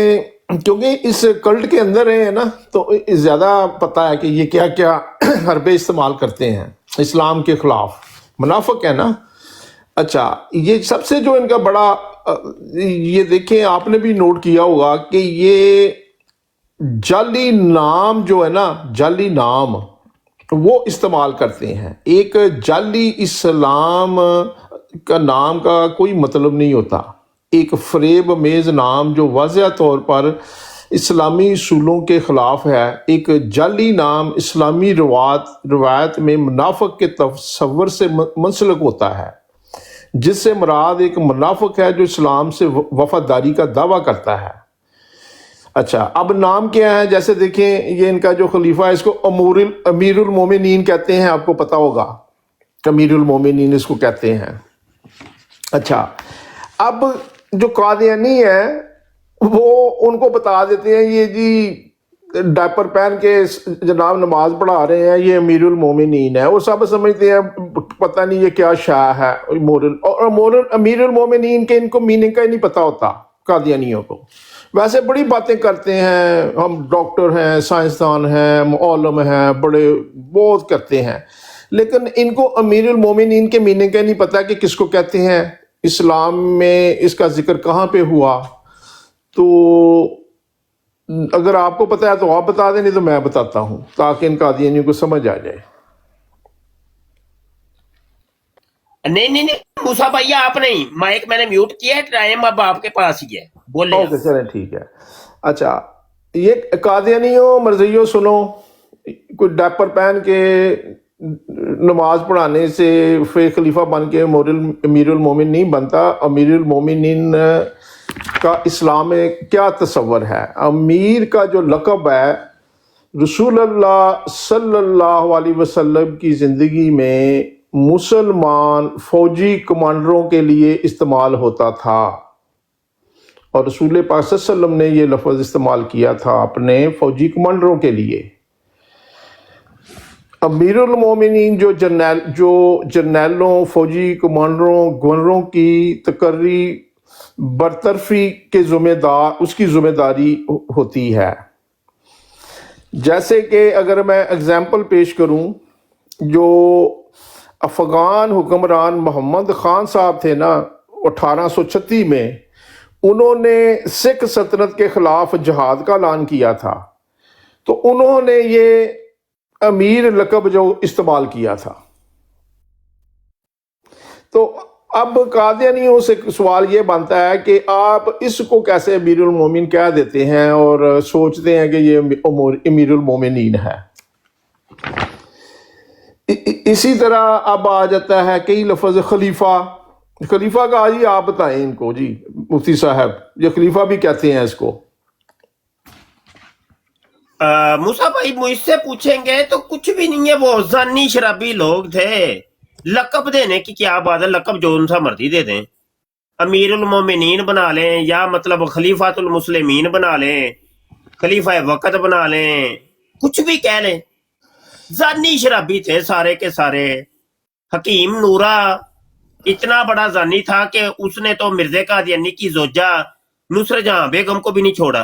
क्योंकि इस कल्ट के अंदर है ना, तो ज़्यादा पता है कि ये क्या क्या हरबे इस्तेमाल करते हैं इस्लाम के ख़िलाफ़, मुनाफिक है ना। अच्छा, ये सबसे जो इनका बड़ा ये देखें, आपने भी नोट किया होगा कि ये जाली नाम जो है ना, जाली नाम वो इस्तेमाल करते हैं। एक जाली इस्लाम का नाम का कोई मतलब नहीं होता। एक फरेब मेज़ नाम जो वाज़ह तौर पर इस्लामी उसूलों के ख़िलाफ़ है, एक जाली नाम इस्लामी रवायत में मुनाफिक के तस्वर से मुंसलिक होता है, जिससे मुराद एक मुनाफिक है जो इस्लाम से वफादारी का दावा करता है। अच्छा, अब नाम क्या है? जैसे देखें, ये इनका जो खलीफा है इसको अमीरुल मोमिनीन कहते हैं, आपको पता होगा, अमीरुल मोमिनीन इसको कहते हैं। अच्छा, अब जो कादियानी है वो उनको बता देते हैं ये जी डायपर पहन के जनाब नमाज पढ़ा रहे हैं, ये अमीरुल मोमिनीन है। वो सब समझते हैं पता नहीं ये क्या शाह है अमीरुल मोमिनीन के, इनको मीनिंग का ही नहीं पता होता कादियानियों को। वैसे बड़ी बातें करते हैं, हम डॉक्टर हैं, साइंसदान हैं, मौलम हैं, बड़े बहुत करते हैं, लेकिन इनको अमीरुल मोमिनीन के मीनिंग का नहीं पता कि किसको कहते हैं, इस्लाम में इसका जिक्र कहाँ पे हुआ। तो अगर आपको पता है तो आप बता दें, नहीं तो मैं बताता हूँ ताकि इन कादियानियों को समझ आ जाए। नहीं मूसा भैया आप नहीं, माइक मैंने म्यूट किया है, टाइम अब आपके पास ही है। बोले आप। ओके चलें ठीक है। अच्छा, ये कादियानियों मर्जियों सुनो, कोई डायपर पहन के नमाज पढ़ाने से फिर खलीफा बन के अमीरुल मोमिन नहीं बनता। अमीरुल मोमिनीन का इस्लाम में क्या तस्वर है? अमीर का जो लक़ब है रसूलुल्लाह सल्लल्लाहु अलैहि वसल्लम की ज़िंदगी में मुसलमान फौजी कमांडरों के लिए इस्तेमाल होता था, और रसूल पाक सल्लल्लाहु अलैहि वसल्लम ने ये लफ्ज़ इस्तेमाल किया था अपने फौजी कमांडरों के लिए। अमीरुल मोमिनीन जो जर्नैलों, फौजी कमांडरों, गवर्नरों की तकर्री बरतरफी के उसकी ज़िम्मेदारी होती है। जैसे कि अगर मैं एग्जाम्पल पेश करूं, जो अफ़गान हुक्मरान मोहम्मद ख़ान साहब थे ना 1836 में, उन्होंने सिख सल्तनत के ख़िलाफ़ जहाद का ऐलान किया था, तो उन्होंने ये अमीर लक़ब जो इस्तेमाल किया था। तो अब कादियानियों से सवाल ये बनता है कि आप इसको कैसे अमीरुल मोमिन कह देते हैं और सोचते हैं कि ये अमीरुल मोमिनीन है। इसी तरह अब आ जाता है कई लफ्ज़ खलीफा का आज ही आप बताएं इनको जी मुफ्ती साहब, ये खलीफा भी कहते हैं इसको। मूसा भाई मुझसे पूछेंगे तो कुछ भी नहीं है, वो जानी शराबी लोग थे। लकब देने की क्या बात है, लकब जो उनसा मर्जी दे दें, अमीरुल मोमिनीन बना लें या मतलब खलीफातुल मुस्लिमीन बना लें, खलीफा वक़्त बना लें, कुछ भी कह लें। जानी शराबी थे सारे के सारे। हकीम नूरा इतना बड़ा जानी था कि उसने तो मिर्ज़े कादियानी की जोजा नुसरत जहां बेगम को भी नहीं छोड़ा।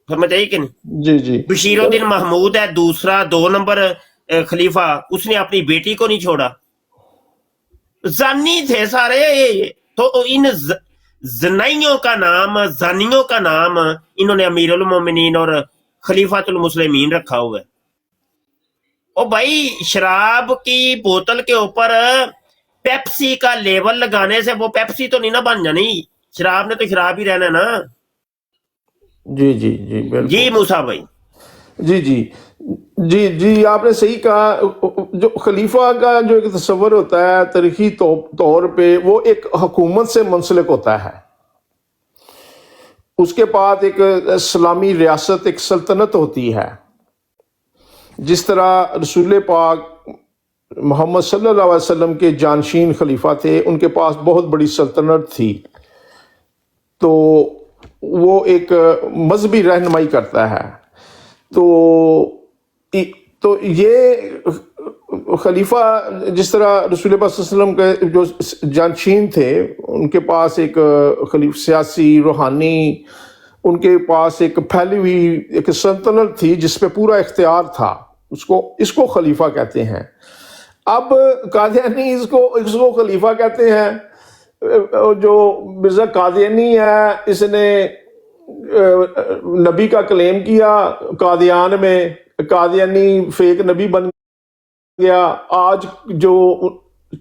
समझ आई कि नहीं? जी जी। बशीरुद्दीन महमूद है दूसरा 2 नंबर खलीफा, उसने अपनी बेटी को नहीं छोड़ा। जानी थे सारे। तो इन जनाइयों का नाम, जानियों का नाम इन्होंने अमीरुल मोमिनीन और खलीफातुल मुस्लिमीन रखा हुआ है। ओ भाई, शराब की बोतल के ऊपर पेप्सी का लेबल लगाने से वो पेप्सी तो नहीं ना बन जानी, शराब ने तो शराब ही रहना ना। जी जी जी बिल्कुल जी मूसा भाई। जी जी जी जी, आपने सही कहा। जो खलीफा का जो एक तस्वर होता है तारीखी तौर पे, वो एक हुकूमत से मुंसलिक होता है। उसके बाद एक इस्लामी रियासत, एक सल्तनत होती है। जिस तरह रसूल पाक मोहम्मद सल्लल्लाहु अलैहि वसल्लम के जानशीन खलीफा थे, उनके पास बहुत बड़ी सल्तनत थी, तो वो एक मजहबी रहनुमाई करता है। तो ये खलीफा, जिस तरह रसूल पाक सल्लल्लाहु अलैहि वसल्लम के जो जानशीन थे, उनके पास एक सियासी रूहानी, उनके पास एक फैली हुई एक सल्तनत थी जिस पे पूरा इख्तियार था, इसको खलीफा कहते हैं। अब कादियानी इसको खलीफा कहते हैं। जो मिर्ज़ा कादियानी है, इसने नबी का क्लेम किया कादियान में, कादियानी फेक नबी बन गया। आज जो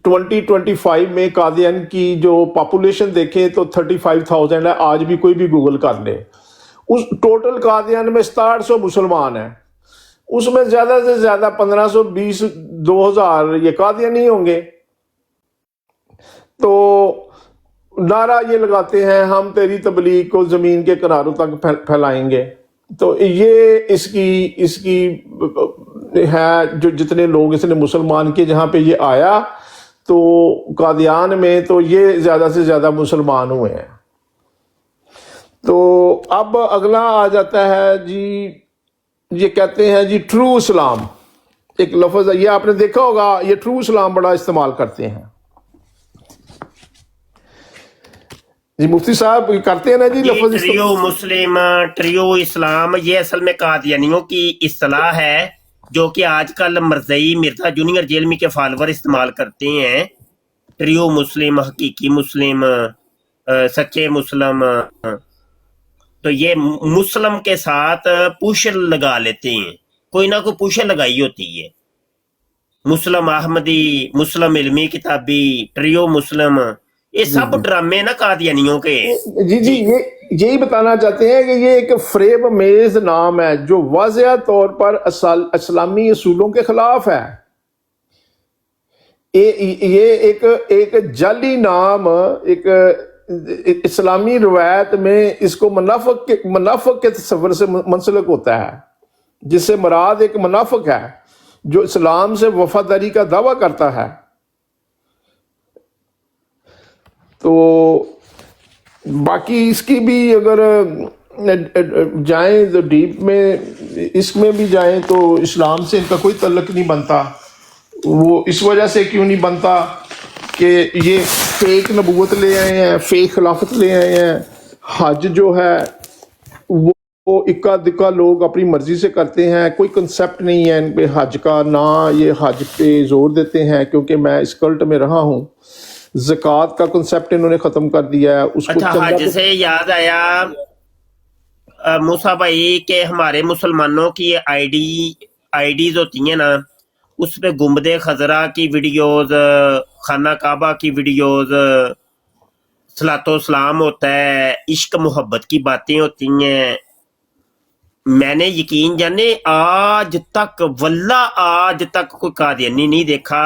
2025 में कादियान की जो पॉपुलेशन देखें तो 35,000 है। आज भी कोई भी गूगल कर ले, उस टोटल कादियान में 6700 मुसलमान हैं, उसमें ज़्यादा से ज़्यादा 1520 2000 ये कादियानी होंगे। तो नारा ये लगाते हैं, हम तेरी तबलीग को ज़मीन के किनारों तक फैलाएंगे। तो ये इसकी है, जो जितने लोग इसने मुसलमान के जहाँ पे ये आया, तो कादियान में तो ये ज़्यादा से ज़्यादा मुसलमान हुए हैं। तो अब अगला आ जाता है जी, ये कहते हैं जी ट्रू इस्लाम, एक लफ्ज़ है, ये आपने देखा होगा, ये ट्रू इस्लाम बड़ा इस्तेमाल करते हैं जी। मुफ्ती साहब करते हैं ना जी लफ्ज़ ट्रियो मुस्लिम, ट्रियो इस्लाम, ये असल में कादियानियों की इस्तिलाह है जो कि आजकल मरज़ई मिर्ज़ा जूनियर जेलमी के फॉलोवर इस्तेमाल करते हैं। ट्रियो मुस्लिम, हकीकी मुस्लिम, सच्चे मुस्लिम। तो ये मुस्लिम के साथ पुश लगा लेते हैं, कोई ना कोई पुश लगाई होती है। मुस्लिम अहमदी, मुस्लिम इल्मी किताबी, ट्रियो मुस्लिम, ये सब ड्रामे ना कादियानियों के हैं। जी जी, ये यही बताना चाहते हैं कि ये एक फ्रेब मेज नाम है जो वाज़िया तौर पर इस्लामी असूलों के खिलाफ है। ये एक जाली नाम, एक इस्लामी रवायत में इसको मुनाफिक के तस्वर से मुंसलिक होता है, जिससे मुराद एक मुनाफिक है जो इस्लाम से वफादारी का दावा करता है। तो बाकी इसकी भी अगर जाएं तो डीप में इसमें भी जाएं तो इस्लाम से इनका कोई तल्लुक नहीं बनता। वो इस वजह से क्यों नहीं बनता कि ये फेक नबूवत ले आए हैं, फेक खिलाफत ले आए हैं। हज जो है वो इक्का दिक्का लोग अपनी मर्जी से करते हैं, कोई कंसेप्ट नहीं है इन पे हज का, ना ये हज पे जोर देते हैं। क्योंकि मैं इस कल्ट में रहा हूँ, ज़कात का कंसेप्ट इन्होंने खत्म कर दिया है उसको। अच्छा, हज से याद आया मूसा भाई के हमारे मुसलमानों की आईडीज होती हैं ना, उस पे गुम्बदे खजरा की वीडियोस, खाना काबा की वीडियोस, सलातो सलाम होता है, इश्क मोहब्बत की बातें होती हैं। मैंने यकीन जाने आज तक कोई कादियानी नहीं देखा।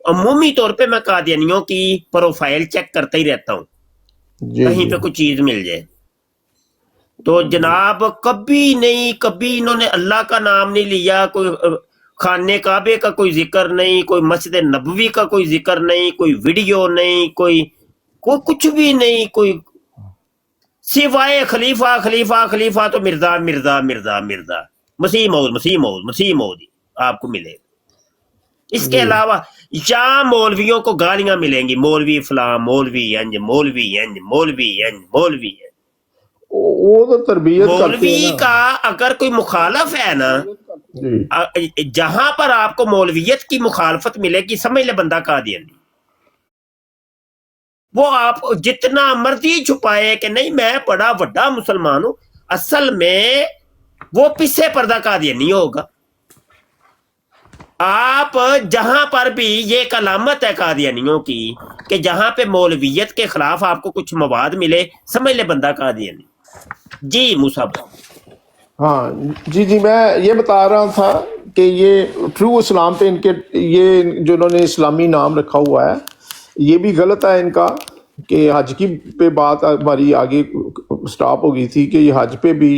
अमूमी तौर पे मैं कादियानियों की प्रोफाइल चेक करता ही रहता हूँ, कहीं पे कोई चीज मिल जाए तो जनाब कभी इन्होंने अल्लाह का नाम नहीं लिया, कोई खाने काबे का कोई जिक्र नहीं, कोई मस्जिद नबवी का कोई जिक्र नहीं, कोई वीडियो नहीं, कोई कुछ भी नहीं, कोई सिवाय खलीफा खलीफा खलीफा तो मिर्जा मिर्जा मिर्जा मिर्जा, मसीह मौद आपको मिलेगा। इसके अलावा यहाँ मौलवियों को गालियां मिलेंगी, मौलवी फलां, मौलवी अंज, मौलवी अंज, मौलवी अंज, मौलवी अंज। वो तो तरबियत करते हैं मौलवी ना। का अगर कोई मुखालफ है ना, जहां पर आपको मौलवियत की मुखालफत मिलेगी, समझ ले बंदा कादियानी। वो आप जितना मर्जी छुपाए कि नहीं मैं बड़ा वड्डा मुसलमान हूं, असल में वो पीछे पर्दा कादियानी होगा। आप जहां पर भी ये एक अलामत है कादियानियों की कि जहां पे मौलवियत के खिलाफ आपको कुछ मवाद मिले, समझ ले बंदा कादियानी। जी मूसा भाई। हाँ जी जी, मैं ये बता रहा था कि ये ट्रू इस्लाम पे इनके ये जो इन्होंने इस्लामी नाम रखा हुआ है ये भी गलत है इनका। कि हज की पे बात हमारी आगे स्टॉप हो गई थी कि ये हज पे भी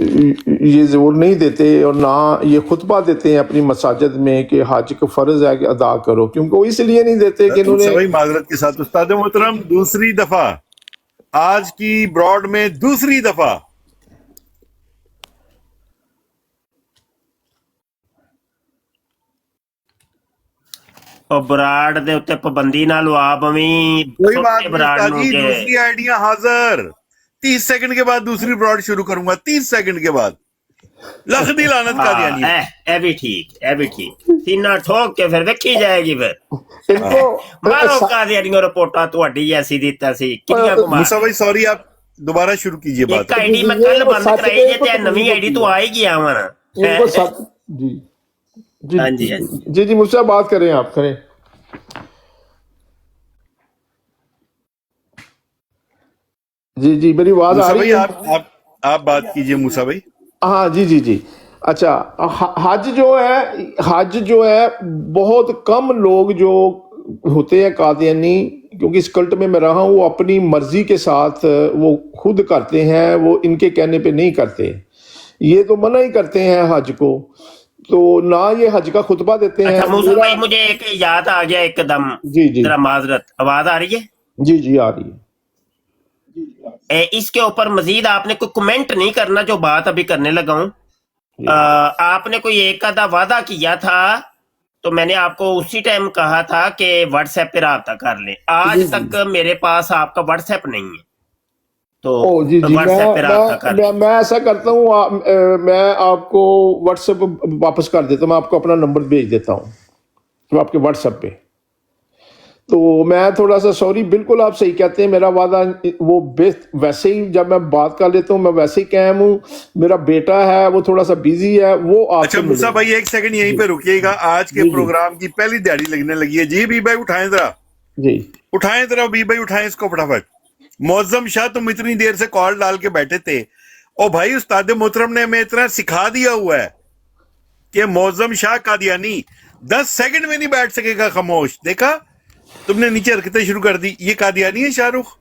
ये जोर नहीं देते और ना ये खुतबा देते हैं अपनी मसाजिद में कि हज का फ़र्ज़ है कि अदा करो, क्योंकि वो इसलिए नहीं देते कि इन्होंने सभी माजरत के साथ उस्ताद मोहतरम दूसरी दफा आज की ब्रॉड में दूसरी दफा और बराड़ दे उत्ते पाबंदी ना लवा बवी, कोई बात नहीं बराड़ उस्ताद नूं जी, के दूसरी आइडिया हाजिर। 30 सेकंड के बाद दूसरी ब्रॉड शुरू करूंगा, 30 सेकंड के बाद। लख दी लानत कादियानी। ए भी ठीक सीना ठोक के फिर देखी जाएगी फिर इनको मारो कादियानियों रिपोर्टा ਤੁਹਾਡੀ ऐसी ਦਿੱਤਾ ਸੀ ਕਿੰਨੀਆਂ ਕੁ मूसा भाई सॉरी, आप दोबारा शुरू कीजिए बात। एक आईडी मैं कल बंद कराई जे ते नवी आईडी तो आ ही गया हूं ना। इनको साथ जी जी हाँ जी, जी जी मुझसे बात करें, आप करें। जी जी, मेरी आवाज आ मूसा रही भाई है? आप बात कीजिए मूसा भाई। हाँ जी जी जी। अच्छा, हज जो है बहुत कम लोग जो होते हैं कादियानी, क्योंकि इस कल्ट में मैं रहा हूँ, वो अपनी मर्जी के साथ वो खुद करते हैं, वो इनके कहने पे नहीं करते। ये तो मना ही करते हैं हज को, तो ना ये हज का खुतबा देते हैं। अच्छा मूसा भाई, मुझे एक याद आ गया एकदम। जी जी जरा माजरत, आवाज आ रही है? जी जी आ रही है। इसके ऊपर मजीद आपने कोई कमेंट नहीं करना जो बात अभी करने लगा हूं। आपने कोई एक आधा वादा किया था, तो मैंने आपको उसी टाइम कहा था कि व्हाट्सएप पे राब्ता कर लें। आज तक मेरे पास आपका व्हाट्सएप नहीं है, तो जी जी, व्हाट्सएप पे राब्ता कर लें। मैं ऐसा करता हूँ, मैं आपको व्हाट्सएप वापस कर देता हूँ, मैं आपको अपना नंबर भेज देता हूँ तो आपके व्हाट्सएप पे। तो मैं थोड़ा सा सॉरी, बिल्कुल आप सही कहते हैं, मेरा वादा वो वैसे ही जब मैं बात कर लेता हूँ मैं वैसे ही कायम हूँ। मेरा बेटा है वो थोड़ा सा बिजी है, वो अच्छा मूसा भाई एक सेकंड यहीं पे रुकिएगा। आज के प्रोग्राम की पहली दिहाड़ी लगने लगी है। जी भी भाई उठाएं जरा। जी उठाएं जरा अभी भाई, उठाएं इसको फटाफट। मौजम शाह, तुम इतनी देर से कॉल डाल के बैठे थे, और भाई उस्ताद मोहतरम ने हमें इतना सिखा दिया हुआ है कि मौजम शाह कादियानी 10 सेकंड में नहीं बैठ सकेगा खामोश। देखा तुमने नीचे हरकतें शुरू कर दी। ये कादियानी है शाहरुख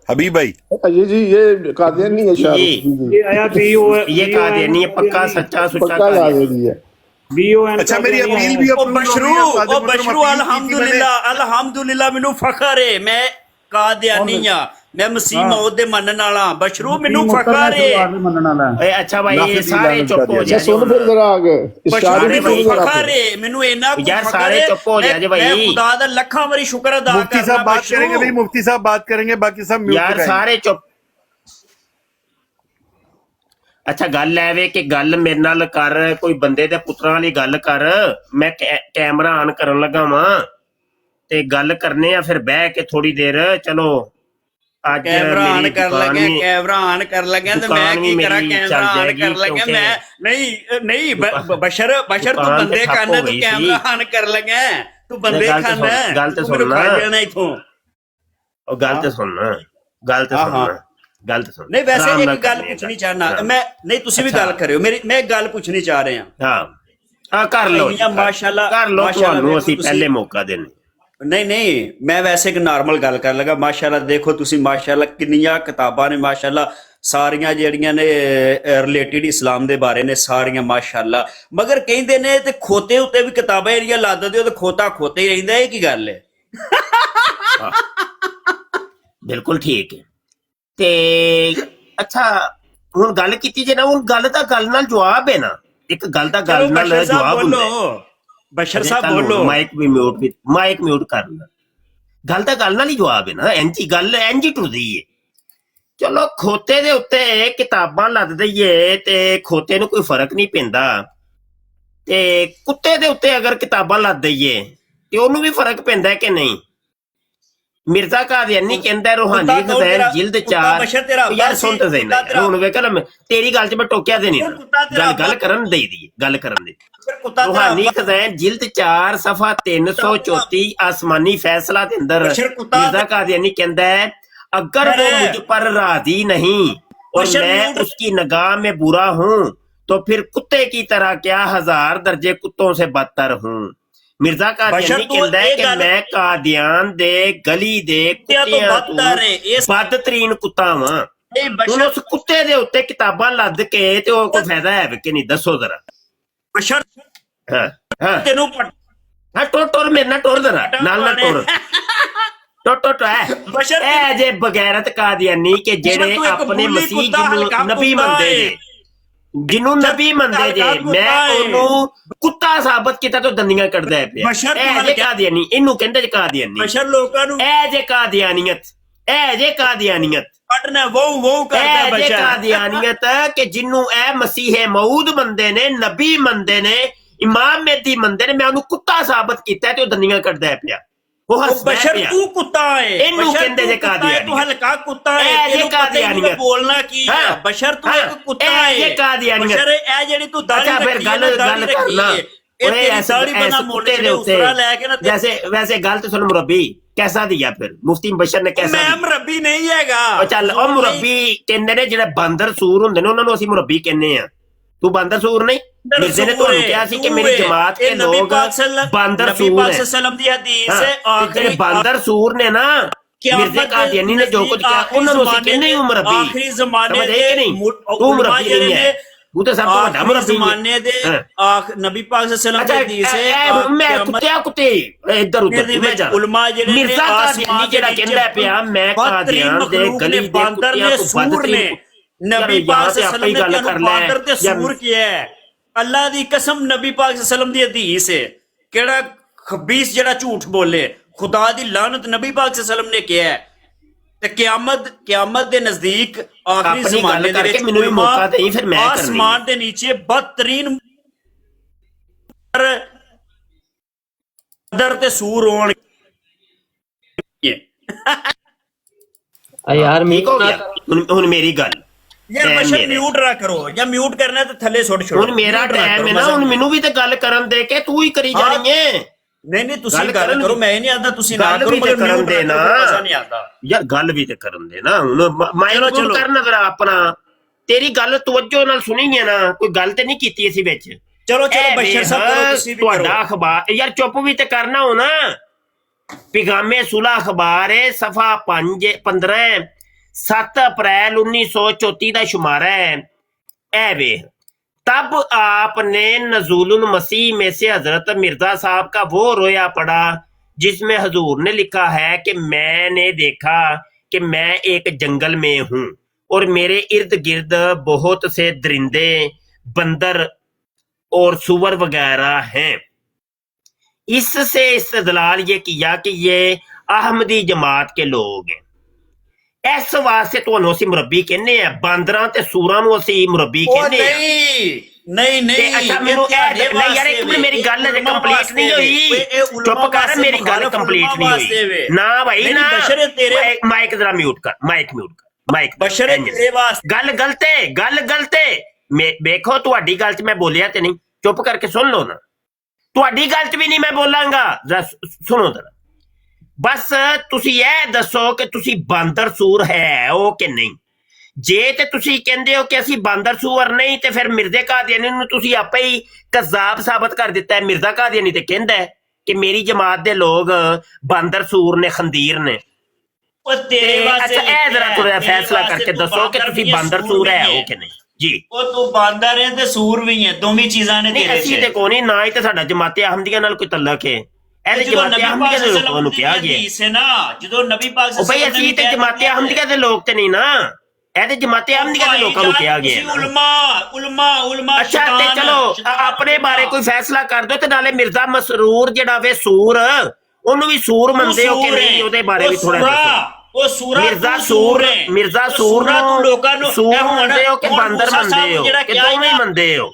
हबीब भाई? जी ये कादियानी है शाहरुख जी, ये कादियानी है, पक्का सच्चा सुच्चा पक्का कादियानी। कादियानी है। अच्छा मेरी अपील भी ओ अपनी बशरू अल्हम्दुलिल्लाह मैनू फखर है मैं कादियानी आ मैं मसीह मौद दे मनन वाला बशरू मैनू फखर है ए, अच्छा भाई ये सारे चुप हो अच्छा जाए सुन फिर जरा आगे इस बशरू शायरी मैनू की सुन जरा फखर फिर। है मैनू इना यार सारे चुप हो जाए भाई। मैं खुदा दा लखां वारी शुक्र अदा मुफ्ती करना साहब बात करेंगे भाई, मुफ्ती साहब बात करेंगे, बाकी सब म्यूट यार पे सारे चुप। अच्छा गल है वे कि गल मेरे नाल कर, कोई बंदे दे पुत्तरां वाली गल कर। मैं कैमरा ऑन करन लगा वां ते गल करने आ, फिर बह के थोड़ी देर। चलो अज कैमरा ऑन मेरी कर दुकान लगे भी कैमरा ऑन कर लगे तो दुकान मैं भी की करा मेरी कैमरा चल ऑन जाएगी कर लगे क्योंकि मैं नहीं बशर बशर तू दुकान बंदे ते ठप्प खाना हो तू गई कैमरा सी। ऑन कर लगे तू बंदे गल ते खाना सुन, गल ते तू मेरे सुन खा ना। जाना इथों और गल ते सुन, गल ते हाँ, सुन, हाँ। गल ते सुन। नहीं वैसे आराम नाल एक गल करनी है पूछनी गल। चाहना आराम। मैं नहीं तुसी भी अच्छा। गल करियो मेरी मैं एक गल पूछनी चाह रहे हैं हाँ हाँ कर लो जी, माशाल्लाह कर लो, माशाल्लाह ਤੁਹਾਨੂੰ देखो ਅਸੀਂ तुसी- ਪਹਿਲੇ ਮੌਕਾ ਦੇਣੇ। नहीं नहीं मैं वैसे एक नॉर्मल गल कर लगा माशाल्लाह देखो तुसी माशाल्लाह किन्नियां किताबां ने माशाल्लाह सारियां जेड़ियां ने रिलेटेड इस्लाम दे बारे ने सारियां माशाल्लाह मगर कहंदे ने ते खोते उत्ते भी किताबां जेड़ियां ला दिंदे हो ते खोता खोते ही रहिंदा है की गल है ਬਿਲਕੁਲ ਠੀਕ ਹੈ ਤੇ ਅੱਛਾ ਹੁਣ ਗੱਲ ਕੀਤੀ ਜੇ ਨਾ, ਹੁਣ ਗੱਲ ਦਾ ਗੱਲ ਨਾਲ ਜਵਾਬ ਹੈ ਨਾ, ਇੱਕ ਗੱਲ ਦਾ चलो ਗੱਲ ਨਾਲ बशर साहब ਜਵਾਬ ਹੁੰਦਾ बोलो ਹੈ। बशर साहब बोलो ਮਾਈਕ ਵੀ ਮਿਊਟ ਕਰ ਲੈ। ਗੱਲ ਤਾਂ ਗੱਲ ਨਾਲ ਹੀ ਜਵਾਬ ਹੈ ਨਾ, ਐਂਜੀ ਗੱਲ ਐਂਜੀ ਟੁਰਦੀ ਹੈ। ਚਲੋ ਖੋਤੇ ਦੇ ਉੱਤੇ ਕਿਤਾਬਾਂ ਲੱਦ ਦਈਏ ਤੇ ਖੋਤੇ ਨੂੰ ਕੋਈ ਫਰਕ ਨਹੀਂ ਪੈਂਦਾ, ਤੇ ਕੁੱਤੇ ਦੇ ਉੱਤੇ ਅਗਰ ਕਿਤਾਬਾਂ ਲੱਦ ਦਈਏ ਤੇ ਉਹਨੂੰ ਵੀ ਫਰਕ ਪੈਂਦਾ ਹੈ ਕਿ ਨਹੀਂ? ਮਿਰਜ਼ਾ ਕਾਦੀਆਨੀ ਕਹਿੰਦਾ ਰੂਹਾਨੀ ਕੁੱਤਾ ਖਜ਼ਾਨ ਤੇਰਾ- ਜਿਲਦ ਕੁੱਤਾ 4 ਬਸ਼ਰ ਤੇਰਾ ਯਾਰ ਅੱਬਾ ਸੁਣ ਤਾਂ ਸੀ, ਸਹੀ ਨਾ ਕੁੱਤਾ ਤੇਰਾ- ਹੁਣ ਵੇਖ ਲੈ ਤੇਰੀ ਗੱਲ 'ਚ ਮੈਂ ਟੋਕਿਆ ਤੇ ਨਹੀਂ ਫਿਰ ਕੁੱਤਾ ਤੇਰਾ ਗੱਲ ਅੱਬਾ- ਕਰਨ ਦੇ ਦੀ ਗੱਲ ਕਰਨ ਦੇ। फिर कुत्ता तेरा रूहानी अब्बा- खज़ाइन जिल्द 4 सफा 334 आसमानी फैसला के अंदर बशर कुत्ता- मिर्जा कादियानी कहता है अगर वो है। मुझ पर राजी नहीं और बशर मैं म्यूट- उसकी निगाह में बुरा हूँ तो फिर कुत्ते की तरह क्या 1000 दर्जे कुत्तों से बदतर हूँ। मिर्जा कादियानी बशर तू कहता है ये कि गल- मैं कादियान दे गली दे कुत्तियां तो कुत्तियां बदतर है, इस- बदतरीन कुत्ता वां। नहीं, ਹੁਣ बशर ਉਸ ਕੁੱਤੇ ਦੇ ਉੱਤੇ ਕਿਤਾਬਾਂ ਲੱਦ ਕੇ ਤੇ ਉਹ ਕੋਈ ਫਾਇਦਾ ਹੈ ਕਿ ਨਹੀਂ? ਦੱਸੋ ਜ਼ਰਾ। बशर ਹਾਂ ਹਾਂ तेनू पट- ਹਾਂ ਟੁਰ ਮੇਰੇ ਨਾਲ ਟੁਰ ਜ਼ਰਾ, ਨਾਲ ਨਾਲ ਟੁਰ ਟੁਰ बशर ਇਹ ਜੇ ਬਗੈਰਤ ਕਾਦੀਆਨੀ ਕਿ ਜਿਹੜੇ ਤੂੰ ਇੱਕ ਆਪਣੇ ਬੁੱਲੀ ਮਸੀਹ ਕੁੱਤਾ, ਹਲਕਾ ਜਿਹਨੂੰ ਨਬੀ ਕੁੱਤਾ ਮੰਨਦੇ ਏ। ਜੇ, ਜਿਹਨੂੰ ਨਬੀ ਮੰਨਦੇ ਜੇ, ਹਲਕਾ ਕੁੱਤਾ ਮੈਂ ਏ। ਉਹਨੂੰ ਕੁੱਤਾ ਸਾਬਤ ਕੀਤਾ ਤੇ ਦੰਦੀਆਂ ਕੱਢਦਾ ਹੈ ਪਿਆ। ਬਸ਼ਰ ਤੂੰ ਇਹ ਜੇ ਹਲਕਾ- ਕਾਦੀਆਨੀ, ਇਹਨੂੰ ਕਹਿੰਦੇ ਜੇ ਕਾਦੀਆਨੀ। बशर लोगों नू ਇਹ ਜੇ ਕਾਦੀਆਨੀਅਤ, ਇਹ ਜੇ ਕਾਦੀਆਨੀਅਤ, पटना वो करता है ਇਹ ਜੇ बशर ਕਾਦੀਆਨੀਅਤ ਕਿ ਜਿਹਨੂੰ ਇਹ ਮਸੀਹ ਮਊਦ ਮੰਨਦੇ ਨੇ, ਨਬੀ ਮੰਨਦੇ ਨੇ, ਇਮਾਮ ਮਹਿਦੀ ਮੰਨਦੇ ਨੇ, ਮੈਂ ਉਹਨੂੰ ਕੁੱਤਾ ਸਾਬਤ ਕੀਤਾ ਤੇ ਉਹ ਦੰਦੀਆਂ ਕੱਢਦਾ ਹੈ ਪਿਆ। ਉਹ वो ਹੱਸਦਾ ਹੈ बशर ਪਿਆ। तू कुत्ता है इन्नू बशर कहंदे तू जे कुत्ता है, कादियानी। तू हल्का कुत्ता है ए जे तेनू पता ही नहीं कादियानी। बोलना की है हाँ, बशर तू हाँ, एक कुत्ता ए है जे कादियानी। बशर ए जेड़ी तू दाढ़ी अच्छा फिर रखी है गल ना, दाढ़ी गल रखी करना है ये ओए तेरी ऐसे दाढ़ी बना ऐसे मोटे कुत्ते से दे उत्ते उसरा लेके ना जैसे वैसे गल तो सुन मुरब्बी कैसा दिया फिर मुफ्ती बशर ने कैसा मैं दिया? मुरब्बी नहीं हैगा ਉਹ ਚੱਲ ਉਹ ਮੁਰੱਬੀ ਕਹਿੰਦੇ ਨੇ ਜਿਹੜੇ ਬਾਂਦਰ ਸੂਰ ਹੁੰਦੇ ਨੇ ਉਹਨਾਂ ਨੂੰ ਅਸੀਂ ਮੁਰੱਬੀ ਕਹਿੰਦੇ ਆ। ਤੂੰ ਬਾਂਦਰ ਸੂਰ ਨਹੀਂ? ਮਿਰਜ਼ੇ ਨੇ ਤੁਹਾਨੂੰ ਕਿਹਾ ਸੀ ਕਿ ਮੇਰੀ ਜਮਾਤ ਕੇ ਲੋਗ ਬਾਂਦਰ ਸੂਰ ਹੈ। सल्लम दी हदीस ਹਾਂ, है ਤੇ ਜਿਹੜੇ ਬਾਂਦਰ ਸੂਰ ਨੇ ਨਾ ਮਿਰਜ਼ੇ ਕਾਦੀਆਨੀ ਨੇ ਜੋ ਕੁਝ ਕਿਹਾ ਉਹਨਾਂ ਨੂੰ ਅਸੀਂ ਕਹਿੰਦੇ ਹਾਂ ਮੁਰੱਬੀ। आखिरी जमाने ਸਮਝ ਆਈ ਕਿ ਨਹੀਂ? ਤੂੰ ਮੁਰੱਬੀ ਨਹੀਂ ਹੈ, ਤੂੰ ਤਾਂ ਸਭ ਤੋਂ ਵੱਡਾ ਮੁਰੱਬੀ जमाने दे ਹੈ। नबी पाक सल्लम ਅੱਛਾ दी हदीस ਇਹ ਮੈਂ है ਕੁੱਤਿਆ ਕੁੱਤੇ ਇੱਧਰ ਉੱਧਰ ਇਹਦੇ ਮੈਂ ਵਿੱਚ ਜਾ ਉਲਮਾ ਜਿਹੜੇ ਨੇ ਮਿਰਜ਼ਾ ਕਾਦੀਆਨੀ ਜਿਹੜਾ ਕਹਿੰਦਾ ਪਿਆ ਮੈਂ ਕਾਦੀਆਨ ਦੇ ਗਲੀ ਦੇ ਕੁੱਤਿਆਂ ਤੋਂ ਬਦਤਰੀਨ नबी पाक सल्लम ने ਗੱਲ ਕਰ ਲੈ बांदर ते सूर किया है अल्लाह दी कसम नबी पाक सल्लम दी हदीस है केड़ा खबीस जेड़ा झूठ बोले खुदा दी लानत नबी पाक सल्लम ने किया है ते क़यामत दे नजदीक आखिरी अपनी ज़माने गल दे करके विच मैनू भी उलमा मौका देई, फिर मैं करनी आसमान दे नीचे बदतरीन दर ते सूर होण यार ठीक हो गया ਹੁਣ ਮੇਰੀ ਗੱਲ यार ਟਾਈਮ बशर मेरा। म्यूट रा करो या म्यूट करना है तो थले छोड़ छोड़ो ਹੁਣ ਮੇਰਾ Mute ना ਟਾਈਮ करो, ਹੈ ਨਾ, मजा ਹੁਣ नहीं। ਮੈਨੂੰ ਵੀ ਤੇ ਗੱਲ ਕਰਨ ਦੇ ਕੇ ਤੂੰ ਹੀ ਕਰੀ ਹਾਂ। ਜਾਣੀ ਹੈ। ਨਹੀਂ ਤੁਸੀਂ ਗੱਲ ਗੱਲ ਕਰਨ ਕਰੋ, ਦੀ- ਮੈਂ ਇਹ ਨਹੀਂ ਆਂਦਾ ਤੁਸੀਂ ਨਾ ਗੱਲ ਕਰੋ, ਵੀ ਤੇ ਮਗਰ ਕਰਨ ਮੈਨੂੰ ਦੇ ਨਾ ਮਜ਼ਾ ਨਹੀਂ ਆਉਂਦਾ। ਯਾਰ ਗੱਲ ਵੀ ਤੇ ਕਰਨ ਦੇ ਨਾ ਹੁਣ ਮਾਈਕ ਚਲੋ, ਨੂੰ ਚਲੋ। ਕਰਨ ਜ਼ਰਾ ਆਪਣਾ ਤੇਰੀ ਗੱਲ ਤਵੱਜੋ ਨਾਲ ਸੁਣੀ ਹੈ ਨਾ ਕੋਈ ਗੱਲ ਤੇ ਨਹੀਂ ਕੀਤੀ ਅਸੀਂ ਵਿੱਚ ਚਲੋ ਇਹ ਬਸ਼ਰ ਸਾਹਿਬ ਵੇਖ, ਕਰੋ, ਤੁਸੀਂ ਵੀ ਤੁਹਾਡਾ ਕਰੋ। ਅਖਬਾਰ ਯਾਰ ਚੁੱਪ ਵੀ ਤੇ ਕਰਨਾ ਹੋ ਨਾ ਪਿਗਾਮੇ ਸੁਲਾ ਅਖਬਾਰ ਹੈ ਸਫਾ 15 7 ਅप्रैल 1934 ਦਾ शुमारा है ऐ वे तब आपने नज़ूलुल मसीह में से हजरत मिर्जा साहब का वो रोया पड़ा जिसमें हजूर ने लिखा है कि मैंने देखा कि मैं एक जंगल में हूं और मेरे इर्द गिर्द बहुत से दरिंदे बंदर और सुअर वगैरह हैं। इससे इस्तदलाल ये किया कि ये अहमदी जमात के लोग हैं। ਇਸ ਵਾਸਤੇ ਤੁਹਾਨੂੰ ਅਸੀਂ ਮੁਰੱਬੀ ਕਹਿੰਦੇ ਆ ਬਾਂਦਰਾਂ ਤੇ ਸੂਰਾਂ ਨੂੰ ਅਸੀਂ ਮੁਰੱਬੀ ਉਹ ਕਹਿੰਦੇ ਆ ਨਹੀਂ ਤੇ ਅੱਛਾ ਮੈਨੂੰ ਨਹੀਂ ਯਾਰ ਇੱਕ ਮਿੰਟ ਮੇਰੀ ਗੱਲ ਅਜੇ ਕੰਪਲੀਟ ਨਹੀਂ ਹੋਈ ਚੁੱਪ ਕਰ ਮੇਰੀ ਗੱਲ ਕੰਪਲੀਟ ਨਹੀਂ ਹੋਈ ਨਾ ਭਾਈ ਨਾ ਮਾਈਕ ਜ਼ਰਾ ਮਿਊਟ ਕਰ ਮਾਈਕ ਬਸ਼ਰ ਤੇਰੇ ਵਾਸਤੇ ਗੱਲ ਗਲਤ ਹੈ ਵੇਖੋ ਤੁਹਾਡੀ ਗੱਲ 'ਚ ਮੈਂ ਬੋਲਿਆ ਤੇ ਨਹੀਂ ਚੁੱਪ ਕਰਕੇ ਸੁਣ ਲਓ ਨਾ ਤੁਹਾਡੀ ਗੱਲ 'ਚ ਵੀ ਨਹੀਂ ਮੈਂ ਬੋਲਾਂਗਾ ਜ਼ਰਾ ਸੁਣੋ ਜ਼ਰਾ ਬਸ ਤੁਸੀਂ ਇਹ ਦੱਸੋ ਕਿ ਤੁਸੀਂ ਬਾਂਦਰ ਸੂਰ ਹੈ ਉਹ ਕਿ ਨਹੀਂ ਜੇ ਤੇ ਤੁਸੀਂ ਕਹਿੰਦੇ ਹੋ ਕਿ ਅਸੀਂ ਬਾਂਦਰ ਸੂਰ ਨਹੀਂ ਤੇ ਫਿਰ ਮਿਰਜ਼ੇ ਕਾਦੀਆਨੀ ਨੂੰ ਤੁਸੀਂ ਆਪੇ ਹੀ ਕਜ਼ਾਬ ਸਾਬਤ ਕਰ ਦਿੱਤਾ ਹੈ ਮਿਰਜ਼ਾ ਕਾਦੀਆਨੀ ਤੇ ਕਹਿੰਦਾ ਹੈ ਕਿ ਮੇਰੀ ਜਮਾਤ ਦੇ ਲੋਕ ਬਾਂਦਰ ਸੂਰ ਨੇ ਖੰਦੀਰ ਨੇ ਉਹ ਤੇਰੇ ਵਾਸਤੇ ਅੱਛਾ ਇਹ ਜ਼ਰਾ ਥੋੜਾ ਫੈਸਲਾ ਕਰਕੇ ਦੱਸੋ ਕਿ ਤੁਸੀਂ ਬਾਂਦਰ ਸੂਰ ਹੈ ਉਹ ਕਿ ਨਹੀਂ ਜੀ ਉਹ ਤੂੰ ਬਾਂਦਰ ਹੈ ਤੇ ਸੂਰ ਵੀ ਹੈ ਦੋਵੇਂ ਚੀਜ਼ਾਂ ਨੇ ਨਹੀਂ ਤੇਰੇ ਅਸੀਂ ਤੇ ਕੋਈ ਨਹੀਂ ਨਾ ਹੀ ਤੇ ਸਾਡਾ ਜਮਾਤੇ ਅਹਮਦੀਆਂ ਨਾਲ ਕੋਈ ਤਲਕ ਹੈ ਇਹਦੇ ਜਦੋਂ ਜਮਾਤੇ ਨਬੀ ਅਹਮਦੀਆਂ ਪਾਕ ਦੇ ਲੋਕਾਂ ਸੱਲਮ ਨੂੰ ਦੀ ਕਿਹਾ ਗਿਆ ਹਦੀਸ ਹੈ ਨਾ ਜਦੋਂ ਨਬੀ ਪਾਕ ਉਹ ਭਾਈ ਅਸੀਂ ਤੇ ਜਮਾਤੇ ਅਹਮਦੀਆਂ ਦੇ ਲੋਕ ਤੇ ਨਹੀਂ ਨਾ ਇਹਦੇ ਜਮਾਤੇ ਅਹਮਦੀਆਂ ਦੇ ਲੋਕਾਂ ਨੂੰ ਕਿਹਾ ਗਿਆ ਉਲਮਾ ਅੱਛਾ ਤੇ ਚਲੋ ਆਪਣੇ ਬਾਰੇ ਕੋਈ ਫੈਸਲਾ ਕਰ ਦਿਓ ਤੇ ਨਾਲੇ ਮਿਰਜ਼ਾ ਮਸਰੂਰ ਜਿਹੜਾ ਵੇ ਸੂਰ ਉਹਨੂੰ ਵੀ ਸੂਰ ਮੰਨਦੇ ਹੋ ਕਿ ਨਹੀਂ ਉਹਦੇ ਬਾਰੇ ਵੀ ਥੋੜਾ ਦੱਸੋ ਉਹ ਸੂਰਾ ਮਿਰਜ਼ਾ ਸੂਰ ਨੂੰ ਲੋਕਾਂ ਨੂੰ ਸੂਰ ਮੰਨਦੇ ਹੋ ਕਿ ਬਾਂਦਰ ਮੰਨਦੇ ਹੋ ਕਿ ਦੋਵੇਂ ਮੰਨਦੇ ਹੋ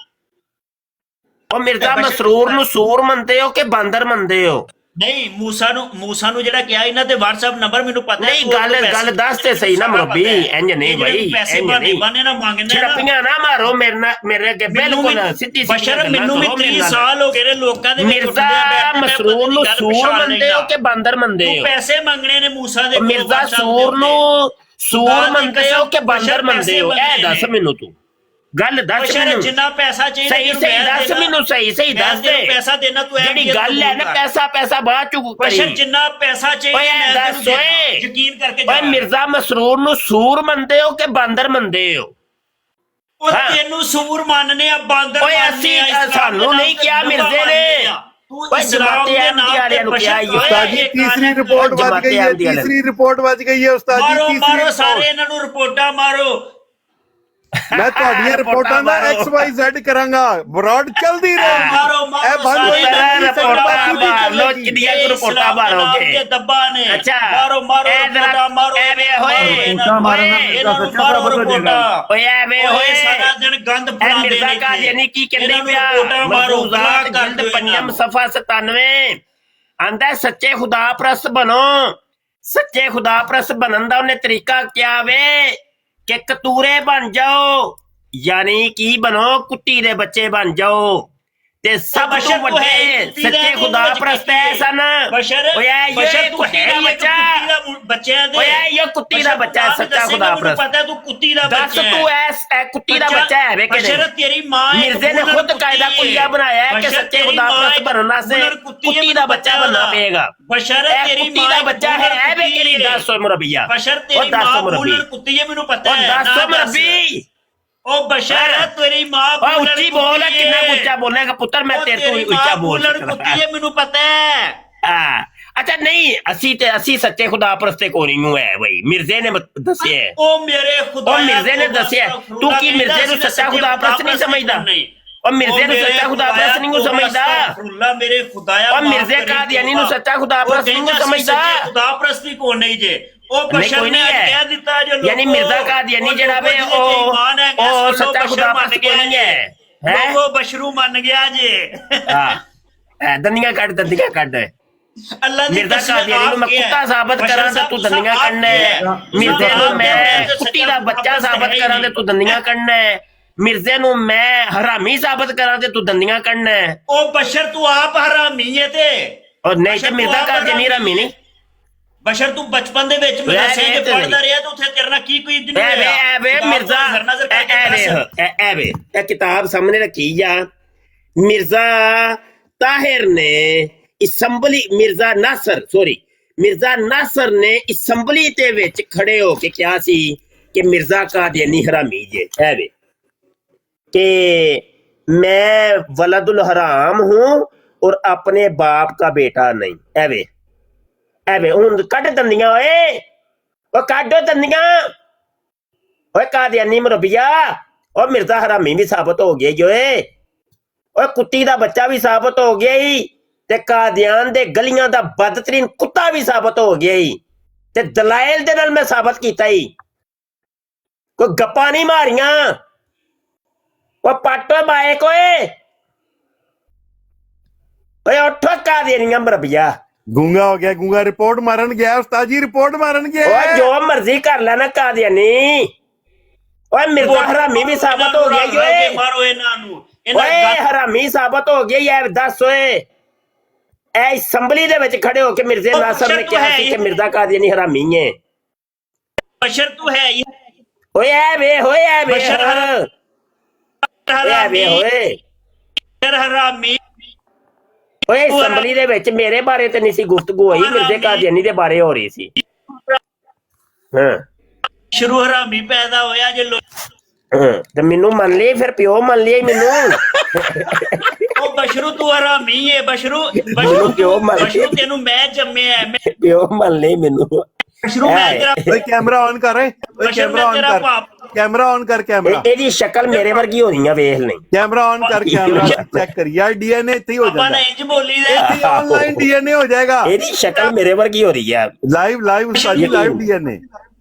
ਉਹ ਮਿਰਜ਼ਾ ਮਸਰੂਰ ਨੂੰ ਸੂਰ ਮੰਨਦੇ ਹੋ ਕਿ ਬਾਂਦਰ ਮੰਨਦੇ ਹੋ ਨਹੀਂ ਮੂਸਾ ਨੂੰ ਜਿਹੜਾ ਕਿਹਾ ਇਹਨਾਂ ਤੇ WhatsApp ਨੰਬਰ ਮੈਨੂੰ ਪਤਾ ਨਹੀਂ ਗੱਲ ਦੱਸ ਤੇ ਸਹੀ ਨਾ ਮੁਰੱਬੀ ਇੰਜ ਨਹੀਂ ਭਾਈ ਪੈਸੇ ਬਾਨੇ ਨਾ ਮੰਗਣੇ ਛੜਪੀਆਂ ਨਾ ਮਾਰੋ ਮੇਰੇ ਅੱਗੇ ਬਿਲਕੁਲ ਸਿੱਧੀ ਬਸ਼ਰ ਮੈਨੂੰ ਵੀ 30 ਸਾਲ ਹੋ ਗਏ ਨੇ ਲੋਕਾਂ ਦੇ ਮਿਰਜ਼ਾ ਮਸਰੂਰ ਨੂੰ ਸੂਰ ਮੰਨਦੇ ਹੋ ਕਿ ਬਾਂਦਰ ਮੰਨਦੇ ਹੋ ਪੈਸੇ ਮੰਗਣੇ ਨੇ ਮੂਸਾ ਦੇ ਮਿਰਜ਼ਾ ਸੂਰ ਨੂੰ ਸੂਰ ਮੰਨਦੇ ਹੋ ਕਿ ਬਾਂਦਰ ਮੰਨਦੇ ਹੋ ਇਹ ਦੱਸ ਮੈਨੂੰ ਤੂੰ ਗੱਲ ਦੱਸ ਮੈਨੂੰ ਜਿੰਨਾ ਪੈਸਾ ਚਾਹੀਦਾ ਸਹੀ ਦੱਸ ਮੈਨੂੰ ਸਹੀ ਦੱਸ ਦੇ ਪੈਸਾ ਦੇਣਾ ਤੂੰ ਜਿਹੜੀ ਗੱਲ ਹੈ ਨਾ ਪੈਸਾ ਬਾਅਦ ਚ ਕਰੀ ਬਸ਼ਰ ਜਿੰਨਾ ਪੈਸਾ ਚਾਹੀਦਾ ਮੈਂ ਦੱਸ ਓਏ ਯਕੀਨ ਕਰਕੇ ਓਏ ਮਿਰਜ਼ਾ ਮਸਰੂਰ ਨੂੰ ਸੂਰ ਮੰਨਦੇ ਹੋ ਕਿ ਬਾਂਦਰ ਮੰਨਦੇ ਹੋ ਉਹ ਤੈਨੂੰ ਸੂਰ ਮੰਨਨੇ ਆ ਬਾਂਦਰ ਓਏ ਅਸੀਂ ਸਾਨੂੰ ਨਹੀਂ ਕਿਹਾ ਮਿਰਜ਼ੇ ਨੇ ਓਏ ਜਮਾਤੇ ਅਹਿਮਦੀ ਵਾਲਿਆਂ ਨੂੰ ਕਿਹਾ उस्ताद जी तीसरी रिपोर्ट बच गई है उस्ताद जी ਮਾਰੋ ਸਾਰੇ ਇਹਨਾਂ ਨੂੰ ਰਿਪੋਰਟਾਂ ਮਾਰੋ मैं ਤੁਹਾਡੀਆਂ ਰਿਪੋਰਟਾਂ ਦਾ XYZ ਕਰਾਂਗਾ ਬਰੋਡ ਚਲਦੀ ਰਹੇ ਮਾਰੋ ਇਹ ਬੰਦ ਹੋਈ ਰਿਪੋਰਟਾਂ ਮਾਰੋਗੇ ਦੱਬਾ ਨੇ ਅੱਛਾ ਮਾਰੋ ਰਿਪੋਰਟਾਂ ਮਾਰੋ ਐਵੇਂ ਹੋਏ ਇਹਨਾਂ ਨੂੰ ਮਾਰੋ ਰਿਪੋਰਟਾਂ ਓਏ ਐਵੇਂ ਹੋਏ ਸਾਰਾ ਦਿਨ ਗੰਦ ਫਲਾਉਂਦੇ ਮਿਰਜ਼ਾ ਕਾਦੀਆਨੀ ਕੀ ਕਹਿੰਦੇ ਪਿਆ ਮਰੂਜ਼ਾਤ ਜਲਦ ਪੰਜਮ ਸਫਾ 97 ਆਂਦਾ ਸੱਚੇ ਖੁਦਾ ਪ੍ਰਸਤ ਬਣੋ ਸੱਚੇ ਖੁਦਾ ਪ੍ਰਸਤ ਬਣਨ ਦਾ ਉਹਨੇ ਤਰੀਕਾ ਕਿਹਾ ਵੇ ਕਿ ਕਤੂਰੇ ਬਣ ਜਾਓ ਯਾਨੀ ਕੀ ਬਣੋ ਕੁੱਤੀ ਦੇ ਬੱਚੇ ਬਣ ਜਾਓ ਤੇ ਸਭ ਤੋਂ ਵੱਡੇ ਸੱਚੇ ਖੁਦਾ ਪ੍ਰਸਤ ਐ ਸਨ ਓਏ ਇਹ ਕੁੱਤੀ ਦਾ ਬੱਚਾ ਬੱਚਿਆਂ ਦੇ ਓਏ ਇਹ ਕੁੱਤੀ ਦਾ ਬੱਚਾ ਸੱਚਾ ਖੁਦਾ ਪ੍ਰਸਤ ਪਤਾ ਤੂੰ ਕੁੱਤੀ ਦਾ ਦੱਸ ਬੱਚਾ ਤੂੰ ਐ ਕੁੱਤੀ ਦਾ ਬੱਚਾ ਹੈ ਵੇ ਕਿ ਬਸ਼ਰ ਤੇਰੀ ਮਾਂ ਮਿਰਜ਼ੇ ਨੇ ਖੁਦ ਕਾਇਦਾ ਕੁਲੀਆ ਬਣਾਇਆ ਹੈ ਕਿ ਸੱਚੇ ਖੁਦਾ ਪ੍ਰਸਤ ਬਣਨ ਵਾਸਤੇ ਕੁੱਤੀ ਦਾ ਬੱਚਾ ਬਣਨਾ ਪਏਗਾ ਬਸ਼ਰ ਤੇਰੀ ਕੁੱਤੀ ਦਾ ਬੱਚਾ ਹੈ ਵੇ ਕਿ ਨਹੀਂ ਦੱਸੋ ਮੁਰੱਬੀਆ ਬਸ਼ਰ ਤੇਰੀ ਮਾਂ ਬੁਲਰ ਕੁੱਤੀ ਹੈ ਮੈਨੂੰ ਪਤਾ ਹੈ ਦੱਸੋ ਮੁਰੱਬੀ ਉਹ ਬਸ਼ਰ ਤੇਰੀ ਮਾਂ ਓਏ ਉੱਚੀ ਬੋਲ ਕਿੰਨਾ ਉੱਚਾ ਬੋਲੇਗਾ ਪੁੱਤਰ ਮੈਂ ਤੇਰੇ ਤੋਂ ਉੱਚਾ ਬੋਲ ਸਕਦਾ ਕੁੱਤੀ ਹੈ ਮੈਨੂੰ ਪਤਾ ਹੈ ਅੱਛਾ ਨਹੀਂ ਅਸੀਂ ਸੱਚੇ ਖੁਦਾ ਪ੍ਰਸਤੇ ਕੋਈ ਨਹੀਂ ਹੈ ਬਈ ਮਿਰਜ਼ੇ ਨੇ ਦੱਸਿਆ ਉਹ ਮੇਰੇ ਖੁਦਾ ਉਹ ਮਿਰਜ਼ੇ ਨੇ ਦੱਸਿਆ ਤੂੰ ਕੀ ਮਿਰਜ਼ੇ ਨੂੰ ਸੱਚਾ ਖੁਦਾ ਪ੍ਰਸਤ ਨਹੀਂ ਸਮਝਦਾ ਉਹ ਮਿਰਜ਼ੇ ਨੂੰ ਸੱਚਾ ਖੁਦਾ ਪ੍ਰਸਤ ਨਹੀਂ ਸਮਝਦਾ ਅੱਲਾਹ ਮੇਰੇ ਖੁਦਾਇਆ ਉਹ ਮਿਰਜ਼ੇ ਕਾਦੀਆਨੀ ਨੂੰ ਸੱਚਾ ਖੁਦਾ ਪ੍ਰਸਤ ਨਹੀਂ ਸਮਝਦਾ ਖੁਦਾ ਪ੍ਰਸਤੀ ਕੋ ਨਹੀਂ ਜੇ ਉਹ ਬਸ਼ਰ ਨੇ ਕਹਿ ਦਿੱਤਾ ਜੋ ਯਾਨੀ ਮਿਰਜ਼ਾ ਕਾਦੀਆਨੀ ਜਿਹੜਾ ਵੇ ਉਹ ਸੱਚਾ ਖੁਦਾ ਪ੍ਰਸਤ ਕੋਈ ਨਹੀਂ ਹੈ ਉਹ ਬਸ਼ਰੂ ਮੰਨ ਗਿਆ ਜੇ ਹਾਂ ਦੰਦੀਆਂ ਕੱਢ ਅੱਲਾਹ ਦੀ ਮਿਰਜ਼ਾ ਕਾਦੀਆਨੀ ਨੂੰ ਮੈਂ ਕੁੱਤਾ ਸਾਬਤ ਕਰਾਂ ਤੇ ਤੂੰ ਦੰਦੀਆਂ ਕੱਢਣਾ ਹੈ ਮਿਰਜ਼ੇ ਨੂੰ ਮੈਂ ਕੁੱਤੀ ਦਾ ਬੱਚਾ ਸਾਬਤ ਕਰਾਂ ਤੇ ਤੂੰ ਦੰਦੀਆਂ ਕੱਢਣਾ ਹੈ ਮਿਰਜ਼ੇ ਨੂੰ ਮੈਂ ਹਰਾਮੀ ਸਾਬਤ ਕਰਾਂ ਤੇ ਤੂੰ ਦੰਦੀਆਂ ਕੱਢਣਾ ਹੈ ਉਹ ਬਸ਼ਰ ਤੂੰ ਆਪ ਹਰਾਮੀ ਹੈ ਤੇ ਔਰ ਨਹੀਂ ਤੇ ਮਿਰਜ਼ਾ ਕਾਦੀਆਨੀ ਹਰਾਮੀ ਨਹੀਂ। ਬਸ਼ਰ ਤੂੰ ਬਚਪਨ ਦੇ ਵਿੱਚ ਮਦਰਸੇ 'ਚ ਪੜ੍ਹਦਾ ਰਿਹਾ ਤੇ ਉੱਥੇ ਤੇਰੇ ਨਾਲ ਕੀ ਕੋਈ ਨਹੀਂ ਹੋਇਆ? ਐ ਮਿਰਜ਼ਾ ਇਹ ਕਿਤਾਬ ਸਾਹਮਣੇ ਰੱਖੀ ਜਾ। ਮਿਰਜ਼ਾ ਤਾਹਿਰ ਨੇ ਮਿਰਜ਼ਾ ਨਾਸਰ ਨੇ ਅਸੈਂਬਲੀ ਦੇ ਵਿੱਚ ਖੜੇ ਹੋ ਕੇ ਕਿਹਾ ਸੀ ਕਿ ਮਿਰਜ਼ਾ ਕਾਦੀਆਨੀ ਹਰਾਮੀ ਜੇ ਐ ਵੇ कि मैं वलदुल हराम हूं और अपने बाप का बेटा नहीं। एवे एवे हुन कट दंदियां ओए ओ काटो दंदियां ओए कादियानी मुरबिया ओ मिर्जा हरामी भी साबित हो गया जो ओए कुत्ती दा बच्चा भी साबित हो गया ही ते कादियान दे गलियां दा बदतरीन कुत्ता भी साबित हो गया ही ते दलाइल दे नाल मैं साबित कीता ही। कोई गप्पा नहीं मारियां वो पाटो बाए कोए ओए उठो कादियानियां मरबिया। गूंगा हो गया, गूंगा रिपोर्ट मारन गया उस्ताद जी, रिपोर्ट मारन गया। ओए जो मर्जी कर लेना कादियानी। ओए मिर्जा हरामी भी साबित हो गया जो मारो इन्हां नू। ओए हरामी साबित हो गया यार। दस ओए ए असेंबली दे विच खड़े हो के मिर्जे नासर ने कहा कि मिर्जा कादियानी हरामी है। बशर तू है ही ओए ए वे होए ए वे हरामी ओए असेंबली दे विच मेरे बारे ते नहीं सी गुफ्तगू होई, मिर्जे कादियानी दे बारे हो रही सी। हां शुरू हरामी पैदा होया जे ते मैनू मन लिया फिर प्यो मन लिया मैनू। ओ बशरू तू हरामी है। बशरू तेनू मैं जम्मे है। प्यो मन लिया मैनू। बशरू मैं तेरा ओए कैमरा ऑन कर रहे, ओए कैमरा ऑन कर, कैमरा ऑन कर, कैमरा एदी शक्ल मेरे वर्गी होनी है वेख नहीं। कैमरा ऑन कर, कैमरा चेक कर यार, डीएनए इत्थे ही हो पापा ने जाएगा, इंज बोली दे इत्थे ऑनलाइन डीएनए हो जाएगा। एदी शक्ल मेरे वर्गी हो रही है लाइव उस्ताद जी, लाइव डीएनए।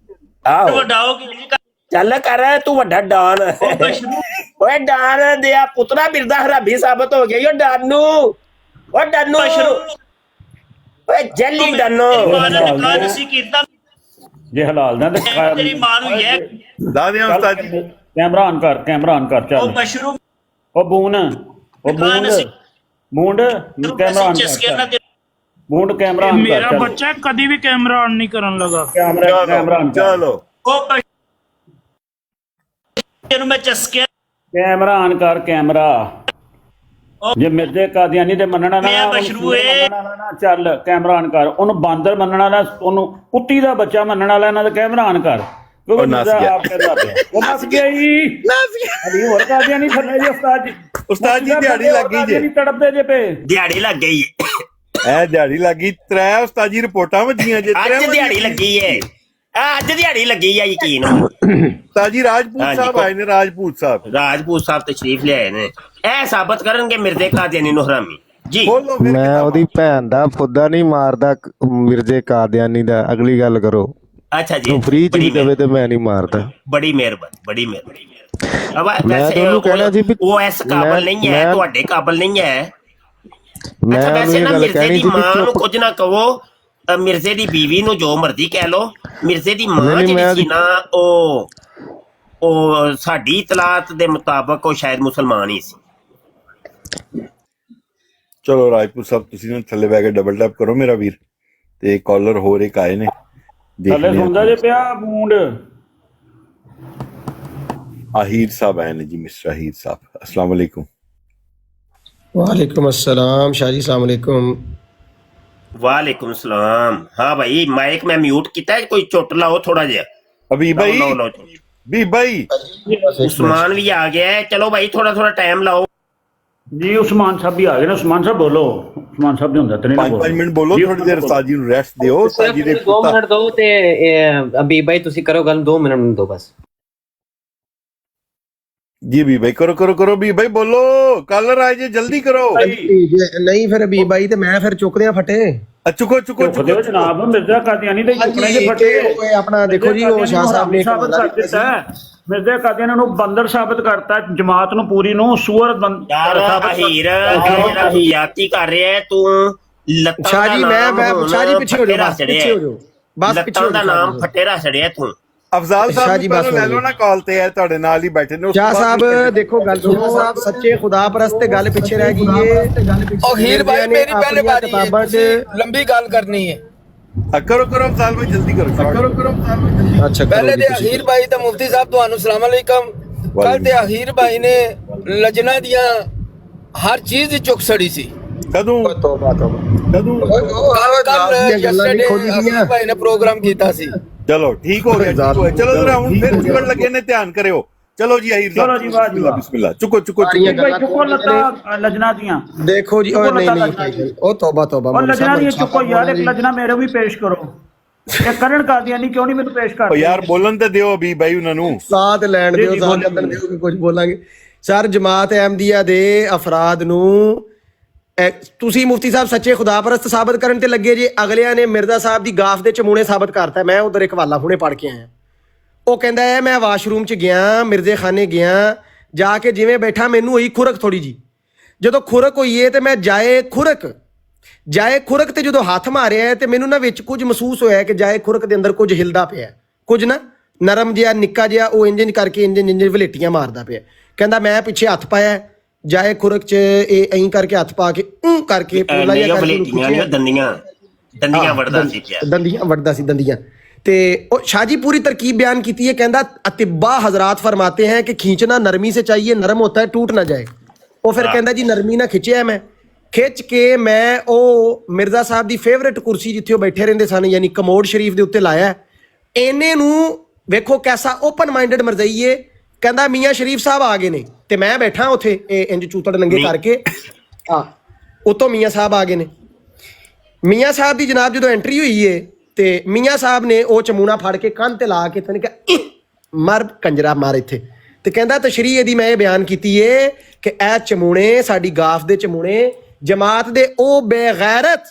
आओ वडाओ चल कर तू वड्डा डॉन। ओए डॉन दिया पुत्रा मिर्जा हरामी साबित हो गया यो डानू। ओ डानू ओए जल्दी डानो जे हलाल ना ते तेरी मां नू ये ला दिया उस्ताद जी। कैमरा ऑन कर ओ चल। बशरू ओ बूंद कैमरा ऑन कर, बूंद कैमरा ऑन कर। मेरा बच्चा कभी भी कैमरा ऑन नहीं करन लगा। कैमरा ऑन कर, चलो ओ तेनू मैं चस्के कैमरा ऑन कर, कैमरा। जे मिर्जे कादियानी दे मनना ना मैं बशरू है। चल कैमरा ऑन कर। ओनू बांदर मनना ना, ओनू कुत्ती दा बच्चा मनना ला, इन्हां दा कैमरा ऑन कर। क्योंकि मिर्जा आप कहदा पिया ओ नस गया ही अभी और कादियानी थल्ले जी। उस्ताद जी दिहाड़ी लग गई जे, तड़पदे जे पे दिहाड़ी लग गई ए दिहाड़ी लगी। त्रै उस्ताद जी रिपोर्टां वजियां जे, आज दिहाड़ी लगी है। आज दिहाड़ी लगी है यकीन। उस्ताद जी राजपूत साहब आए ने, राजपूत साहब तशरीफ ले आए ने। ए साबित करनगे मिर्जे कादियानी नु हरामी जी। बोलो फिर। मैं ओदी भैन दा फुद्दा नहीं मारदा मिर्जे कादियानी दा, अगली गल करो। अच्छा जी फ्री च भी देवे ते मैं नहीं मारदा। बड़ी मेहरबानी अब मैं तो ਉਹਨੂੰ ਕਹਿਣਾ ਸੀ ਵੀ ਉਹ ਇਸ ਕਾਬਲ ਨਹੀਂ ਹੈ, ਤੁਹਾਡੇ ਕਾਬਲ ਨਹੀਂ ਹੈ। मैं ਅੱਛਾ ਵੈਸੇ ਉਹਨੂੰ ਨਾ ਇਹ ਗੱਲ ਮਿਰਜ਼ੇ ਕਹਿਣੀ ਦੀ ਸੀ ਮਾਂ ਵੀ ਨੂੰ ਕੁਝ ਨਾ ਕਹੋ, ਮਿਰਜ਼ੇ ਦੀ ਬੀਵੀ ਨੂੰ ਜੋ ਮਰਜ਼ੀ ਕਹਿ ਲੋ। ਮਿਰਜ਼ੇ ਦੀ ਮਾਂ ਜਿਹੜੀ ਸੀ ਨਾ ਉਹ ਸਾਡੀ ਇਤਲਾਤ ਦੇ ਮੁਤਾਬਕ ਉਹ ਸ਼ਾਇਦ ਮੁਸਲਮਾਨ ਹੀ ਸੀ। ਚਲੋ ਰਾਜਪੂਤ ਸਾਹਿਬ ਤੁਸੀਂ ਨਾ ਥੱਲੇ ਬੈ ਕੇ ਡਬਲ ਟੈਪ ਕਰੋ ਮੇਰਾ ਵੀਰ, ਤੇ ਕਾਲਰ ਹੋਰ ਇੱਕ ਆਏ ਨੇ, ਥੱਲੇ ਸੁਣਦਾ ਜੇ ਪਿਆ ਬੂੰਡ। ਆਹੀਰ ਸਾਹਿਬ ਆਏ ਨੇ ਜੀ, ਮਿਸਟਰ ਆਹੀਰ ਸਾਹਿਬ, अस्सलाम वालेकुम। वालेकुम अस्सलाम शाह जी, अस्सलाम वालेकुम। वालेकुम सलाम। हाँ भाई माइक में म्यूट किया है, कोई चुट लाओ थोड़ा जिहा। अभी भाई भी भाई उस्मान भी आ गया है, चलो भाई थोड़ा थोड़ा टाइम लाओ जी। उस्मान साहब भी आ गए ना। उस्मान साहब बोलो। उस्मान साहब नहीं ਹੁੰਦਾ ਤੇ ਨਹੀਂ 5 ਮਿੰਟ ਬੋਲੋ, ਥੋੜੀ ਦੇਰ ਉਸਤਾਦ ਜੀ ਨੂੰ ਰੈਸਟ ਦਿਓ। ਉਸਤਾਦ ਜੀ ਦੇ 2 ਮਿੰਟ ਦਿਓ ਤੇ ਅਬੀ ਭਾਈ ਤੁਸੀਂ ਕਰੋ ਗੱਲ, 2 ਮਿੰਟ ਦਿਓ ਬਸ। जी भी भाई करो भी भाई बोलो, कलर आए जे जल्दी करो। नहीं फिर अबी भाई ते मैं फिर चुक दियां फटे। चुको जनाब, मिर्जा कादियानी दे चुकने जे फटे। अपना देखो जी वो शाह साहब ने साबित कर ਦਿੱਤਾ ਹੈ। ਮਿਰਜ਼ਾ ਕਾदियानी ਨੂੰ ਬੰਦਰ ਸਾਬਤ ਕਰਤਾ, ਜਮਾਤ ਨੂੰ ਪੂਰੀ ਨੂੰ ਸੂਰ ਹੀਰਾਤੀ ਕਰ ਰਿਹਾ ਹੈ ਤੂੰ। शाह जी मैं शाह जी पीछे हो जाओ, बस पीछे हो जाओ, बस पीछे ਦਾ ਨਾਮ ਫਟੇਰਾ ਛੜਿਆ ਤੂੰ। ਅਫਜ਼ਾਲ ਸ਼ਾਹ ਸਾਹਿਬ ਜੀ ਨੂੰ ਬਸ ਪਹਿਲਾਂ ਲੈ ਹੋ ਲਓ ਨਾ ਕਾਲ ਤੇ, ਹੈ ਤੁਹਾਡੇ ਨਾਲ ਹੀ ਬੈਠੇ ਨੇ। ਉਸ ਸ਼ਾਹ ਤੋਂ ਬਾਅਦ ਸਾਹਿਬ ਦੇਖੋ ਗੱਲ ਸੁਣੋ, ਸੱਚੇ ਖੁਦਾ ਪਰਸਤ ਤੇ ਗੱਲ ਪਿੱਛੇ ਰਹਿ ਗਈ ਏ। ਹੀਰ ਭਾਈ ਮੇਰੀ ਪਹਿਲੇ ਬਾਰੀ ਹੈ, ਕਿਤਾਬਾਂ 'ਚ ਤੁਸੀਂ ਲੰਬੀ ਗੱਲ ਕਰਨੀ ਹੈ। ਕਰੋ ਅਫਜ਼ਾਲ ਭਾਈ, ਜਲਦੀ ਕਰੋ। ਅੱਛਾ ਪਹਿਲੇ ਤੇ ਹੀਰ ਭਾਈ ਤੇ ਮੁਫਤੀ ਸਾਹਿਬ ਤੁਹਾਨੂੰ ਸਲਾਮ ਅਲੈਕਮ। ਕੱਲ ਤੇ ਹੀਰ ਭਾਈ ਨੇ ਲਜਨਾ ਦੀਆਂ ਹਰ ਚੀਜ਼ ਦੀ ਚੁੱਕ ਸੜੀ ਸੀ। ਕਦੋਂ ਹੀਰ ਭਾਈ ਨੇ ਪ੍ਰੋਗਰਾਮ ਕੀਤਾ ਸੀ। ਚਲੋ ਠੀਕ ਹੋ ਗਿਆ, ਚਲੋ ਜਰਾ ਹੁਣ ਫਿਰ ਚੁੱਕਣ ਲੱਗੇ ਨੇ, ਧਿਆਨ ਕਰਿਓ। ਚਲੋ ਜੀ ਅਹੀਰ ਚਲੋ ਜੀ, ਵਾਹ ਜੀ ਵਾਹ। ਬਿਸਮਿਲ੍ਲਾ, ਚੁੱਕੋ ਭਾਈ ਚੁੱਕੋ ਲੱਤਾਂ ਲਜਨਾ ਦੀਆਂ। ਦੇਖੋ ਜੀ, ਉਹ ਨਹੀਂ ਉਹ ਤੋਬਾ ਉਹ ਲਜਨਾ ਦੀਆਂ ਚੁੱਕੋ ਯਾਰ, ਇੱਕ ਲਜਨਾ ਮੇਰੇ ਵੀ ਪੇਸ਼ ਕਰੋ। ਇਹ ਕਰਨ ਕਾਦੀਆਨੀ ਕਿਉਂ ਨਹੀਂ ਮੈਨੂੰ ਪੇਸ਼ ਉਹ ਕਰਦੇ? ਯਾਰ ਬੋਲਣ ਤੇ ਦਿਓ ਅਬੀ ਭਾਈ ਉਹਨਾਂ ਨੂੰ, ਸਾਥ ਲੈਣ ਦਿਓ, ਸਾਥ ਚੱਲਣ ਦਿਓ ਕਿ ਕੁਝ ਬੋਲਾਂਗੇ। ਸਰ ਜਮਾਤ ਅਹਿਮਦੀਆ ਦੇ ਅਫਰਾਦ ਨੂੰ ਤੁਸੀਂ ਮੁਫਤੀ ਸਾਹਿਬ ਸੱਚੇ ਖੁਦਾਪਰਸਤ ਸਾਬਤ ਕਰਨ ਤੇ ਲੱਗੇ ਜੇ। ਅਗਲਿਆਂ ਨੇ ਮਿਰਜ਼ਾ ਸਾਹਿਬ ਦੀ ਗਾਫ ਦੇ ਚਮੂਣੇ ਸਾਬਤ ਕਰਤਾ। ਮੈਂ ਉਧਰ ਇੱਕ ਹਵਾਲਾ ਹੁਣੇ ਪੜ੍ਹ ਕੇ ਆਇਆ। ਉਹ ਕਹਿੰਦਾ ਹੈ ਮੈਂ ਵਾਸ਼ਰੂਮ 'ਚ ਗਿਆ, ਮਿਰਜ਼ੇ ਖਾਨੇ ਗਿਆ, ਜਾ ਕੇ ਜਿਵੇਂ ਬੈਠਾ ਮੈਨੂੰ ਹੋਈ ਖੁਰਕ ਥੋੜੀ ਜੀ। ਜਦੋਂ ਖੁਰਕ ਹੋਈ ਏ ਤੇ ਮੈਂ ਜਾਏ ਖੁਰਕ ਤੇ ਜਦੋਂ ਹੱਥ ਮਾਰਿਆ ਤੇ ਮੈਨੂੰ ਨਾ ਵਿੱਚ ਕੁਝ ਮਹਿਸੂਸ ਹੋਇਆ ਕਿ ਜਾਏ ਖੁਰਕ ਦੇ ਅੰਦਰ ਕੁਝ ਹਿਲਦਾ ਪਿਆ, ਕੁਝ ਨਾ ਨਰਮ ਜਿਹਾ ਨਿੱਕਾ ਜਿਹਾ, ਉਹ ਇੰਜਨ ਕਰਕੇ ਇੰਜਨ ਵਲੇਟੀਆਂ ਮਾਰਦਾ ਪਿਆ। ਕਹਿੰਦਾ ਮੈਂ ਪਿੱਛੇ ਹੱਥ ਪਾਇਆ ਜਾਏ ਖੁਰਕ 'ਚ, ਇਹ ਐਂ ਕਰਕੇ ਹੱਥ ਪਾ ਕੇ ਕਰਕੇ ਪੋਲਾ ਜਿਹਾ ਕਰਕੇ ਦੰਦੀਆਂ ਵੜਦਾ ਸੀ ਪਿਆ, ਦੰਦੀਆਂ ਵੜਦਾ ਸੀ ਦੰਦੀਆਂ। ਤੇ ਉਹ शाह जी पूरी तरकीब बयान की है। कहता अतिब्बा हजरात फरमाते हैं कि खींचना नरमी से चाहिए, नरम होता है टूट ना जाए। वो फिर कहता जी नरमी ना खिंचिया मैं, खिंच के मैं ਉਹ ਮਿਰਜ਼ਾ ਸਾਹਿਬ ਦੀ ਫੇਵਰੇਟ ਕੁਰਸੀ ਜਿੱਥੇ ਉਹ ਬੈਠੇ ਰਹਿੰਦੇ ਸਨ ਯਾਨੀ ਕਮੋਡ ਸ਼ਰੀਫ ਦੇ ਉੱਤੇ ਲਾਇਆ। ਇਹਨੇ ਨੂੰ ਵੇਖੋ ਕੈਸਾ ਓਪਨ ਮਾਈਂਡਡ ਮਰਜ਼ਈ ਏ। ਕਹਿੰਦਾ ਮੀਆਂ ਸ਼ਰੀਫ ਸਾਹਿਬ ਆ ਗਏ ਨੇ ਤੇ ਮੈਂ ਬੈਠਾ ਉੱਥੇ ਇਹ ਇੰਜ ਚੂਤੜ ਨੰਗੇ ਕਰਕੇ। ਹਾਂ ਉਤੋਂ ਮੀਆਂ ਸਾਹਿਬ ਆ ਗਏ ਨੇ। ਮੀਆਂ ਸਾਹਿਬ ਦੀ ਜਨਾਬ ਜਦੋਂ ਐਂਟਰੀ ਹੋਈ ਏ ਤੇ ਮੀਆਂ ਸਾਹਿਬ ਨੇ ਉਹ ਚਮੂਣਾ ਫੜ ਕੇ ਕੰਨ ਤੇ ਲਾ ਕੇ ਤੈਨੂੰ ਕਿਹਾ ਮਰ ਕੰਜਰਾ ਮਾਰ ਇੱਥੇ। ਤੇ ਕਹਿੰਦਾ ਤਸ਼ਰੀਹ ਇਹਦੀ ਮੈਂ ਇਹ ਬਿਆਨ ਕੀਤੀ ਏ ਕਿ ਇਹ ਚਮੂਣੇ ਸਾਡੀ ਗਾਫ ਦੇ ਚਮੂਣੇ ਜਮਾਤ ਦੇ ਉਹ ਬੇਗੈਰਤ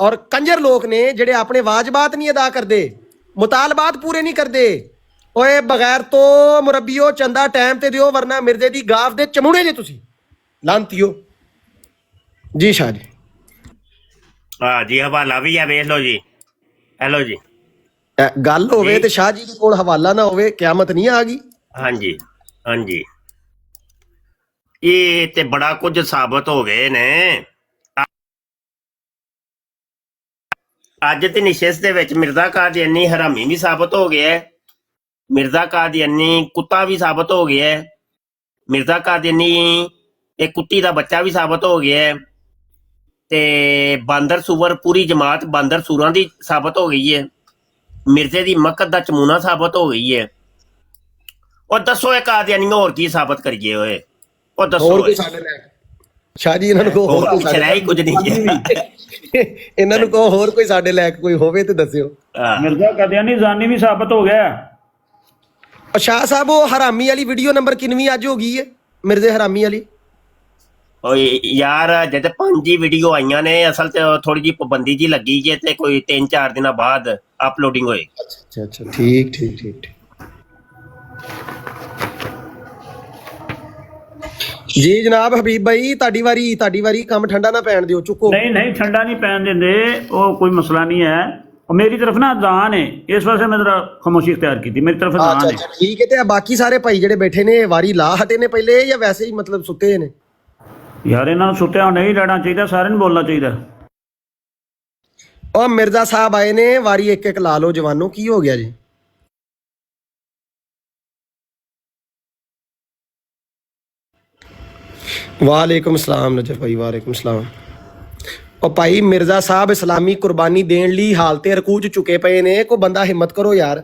ਔਰ ਕੰਜਰ ਲੋਕ ਨੇ ਜਿਹੜੇ ਆਪਣੇ ਵਾਜਬਾਤ ਨਹੀਂ ਅਦਾ ਕਰਦੇ, ਮੁਤਾਲਬਾਤ ਪੂਰੇ ਨਹੀਂ ਕਰਦੇ। ਓਏ ਬਗੈਰ ਤੋਂ ਮੁਰੱਬੀਓ ਚੰਦਾ ਟਾਈਮ ਤੇ ਦਿਓ ਵਰਨਾ ਮਿਰਜ਼ੇ ਦੀ ਗਾਫ ਦੇ ਚਮੂਣੇ ਜੇ ਤੁਸੀਂ ਲਾਂਤੀਓ। ਜੀ ਸ਼ਾਹ ਜੀ। ਹਾਂ ਜੀ ਹਵਾਲਾ ਵੀ ਹੈ, ਵੇਖ ਲਓ ਜੀ। ਹੈਲੋ ਜੀ, ਗੱਲ ਹੋਵੇ ਤੇ ਸ਼ਾਹ ਜੀ ਦੇ ਕੋਲ ਹਵਾਲਾ ਨਾ ਹੋਵੇ, ਕਿਆਮਤ ਨਹੀਂ ਆ ਗਈ। ਹਾਂਜੀ ਹਾਂਜੀ, ਇਹ ਤੇ ਬੜਾ ਕੁਝ ਸਾਬਤ ਹੋ ਗਏ ਨੇ। ਅੱਜ ਦੀ ਨਿਸ਼ਸਤ ਦੇ ਵਿੱਚ ਮਿਰਜ਼ਾ ਕਾਦੀਆਨੀ ਹਰਾਮੀ ਵੀ ਸਾਬਤ ਹੋ ਗਿਆ ਹੈ, ਮਿਰਜ਼ਾ ਕਾਦੀਆਨੀ ਕੁੱਤਾ ਵੀ ਸਾਬਤ ਹੋ ਗਿਆ ਹੈ, ਮਿਰਜ਼ਾ ਕਾਦੀਆਨੀ ਇੱਕ ਕੁੱਤੀ ਦਾ ਬੱਚਾ ਵੀ ਸਾਬਤ ਹੋ ਗਿਆ ਹੈ, ਤੇ ਬਾਂਦਰ ਸੂਵਰ ਪੂਰੀ ਜਮਾਤ ਬਾਂਦਰ ਸੂਰਾਂ ਦੀ ਸਾਬਤ ਹੋ ਗਈ ਹੈ, ਮਿਰਜ਼ੇ ਦੀ ਮਕਤ ਦਾ ਚਮੂਨਾ ਸਾਬਤ ਹੋ ਗਈ ਹੈ। ਉਹ ਦੱਸੋ ਇਹ ਕਾਦੀਆਨੀ ਹੋਰ ਕੀ ਸਾਬਤ ਕਰੀਏ ਓਏ? ਉਹ ਦੱਸੋ ਹੋਰ ਕੋਈ ਸਾਡੇ ਲੈ ਸ਼ਾਹ ਜੀ ਇਹਨਾਂ ਨੂੰ ਕਹੋ ਹੋਰ ਕੋਈ ਛੜਾਈ ਕੁਝ ਨਹੀਂ ਇਹਨਾਂ ਨੂੰ ਕਹੋ ਹੋਰ ਕੋਈ ਸਾਡੇ ਲੈ ਕੋਈ ਹੋਵੇ ਤੇ ਦੱਸਿਓ। ਮਿਰਜ਼ਾ ਕਾਦੀਆਨੀ ਜ਼ਾਨੀ ਵੀ ਸਾਬਤ ਹੋ ਗਿਆ। ਸ਼ਾਹ ਸਾਹਿਬ ਉਹ ਹਰਾਮੀ ਵਾਲੀ ਵੀਡੀਓ ਨੰਬਰ ਕਿੰਨਵੀਂ ਅੱਜ ਹੋ ਗਈ ਹੈ ਮਿਰਜ਼ੇ ਹਰਾਮੀ ਵਾਲੀ? ਓਏ ਯਾਰ ਜਦ 5 ਹੀ ਵੀਡੀਓ ਆਈਆਂ ਨੇ, ਅਸਲ ਤੇ ਥੋੜੀ ਜੀ ਪਾਬੰਦੀ ਜੀ ਲੱਗੀ ਜੇ ਤੇ ਕੋਈ 3-4 ਦਿਨਾਂ ਬਾਅਦ ਅਪਲੋਡਿੰਗ ਹੋਏ। ਅੱਛਾ ਠੀਕ। ਜੀ ਜਨਾਬ ਹਬੀਬ ਭਾਈ ਤੁਹਾਡੀ ਵਾਰੀ ਕੰਮ ਠੰਡਾ ਨਾ ਪੈਣ ਦਿਓ, ਚੁੱਕੋ। ਨਹੀਂ ਠੰਡਾ ਨਹੀਂ ਪੈਣ ਦਿੰਦੇ, ਉਹ ਕੋਈ ਮਸਲਾ ਨਹੀਂ ਹੈ। ਉਹ ਮੇਰੀ ਤਰਫ ਨਾ ਅਜ਼ਾਨ ਹੈ, ਇਸ ਵਾਸਤੇ ਮੈਂ ਜ਼ਰਾ ਖਾਮੋਸ਼ੀ ਇਖਤਿਆਰ ਕੀਤੀ। ਮੇਰੀ ਤਰਫ ਅਜ਼ਾਨ ਹੈ। ਠੀਕ ਹੈ। ਤੇ ਬਾਕੀ ਸਾਰੇ ਭਾਈ ਜਿਹੜੇ ਬੈਠੇ ਨੇ ਵਾਰੀ ਲਾ ਹਟੇ ਨੇ ਪਹਿਲੇ ਜਾਂ ਵੈਸੇ ਹੀ ਮਤਲਬ ਸੁੱਤੇ ਨੇ? ਯਾਰ ਇਹਨਾਂ ਨੂੰ ਸੁੱਤਿਆ ਨਹੀਂ ਰਹਿਣਾ ਚਾਹੀਦਾ, ਸਾਰਿਆਂ ਨੂੰ ਬੋਲਣਾ ਚਾਹੀਦਾ। ਉਹ ਮਿਰਜ਼ਾ ਸਾਹਿਬ ਆਏ ਨੇ, ਵਾਰੀ ਇੱਕ ਲਾ ਲਓ ਜਵਾਨੋ। ਕੀ ਹੋ ਗਿਆ ਜੀ? ਵਾਲੇਕੁਮ ਸਲਾਮ ਨਜਫ ਭਾਈ, ਵਾਲੇਕੁਮ ਸਲਾਮ। ਉਹ ਭਾਈ ਮਿਰਜ਼ਾ ਸਾਹਿਬ ਇਸਲਾਮੀ ਕੁਰਬਾਨੀ ਦੇਣ ਲਈ ਹਾਲਤੇ ਰਕੂ ਚ ਚੁੱਕੇ ਪਏ ਨੇ। ਕੋਈ ਬੰਦਾ ਹਿੰਮਤ ਕਰੋ ਯਾਰ।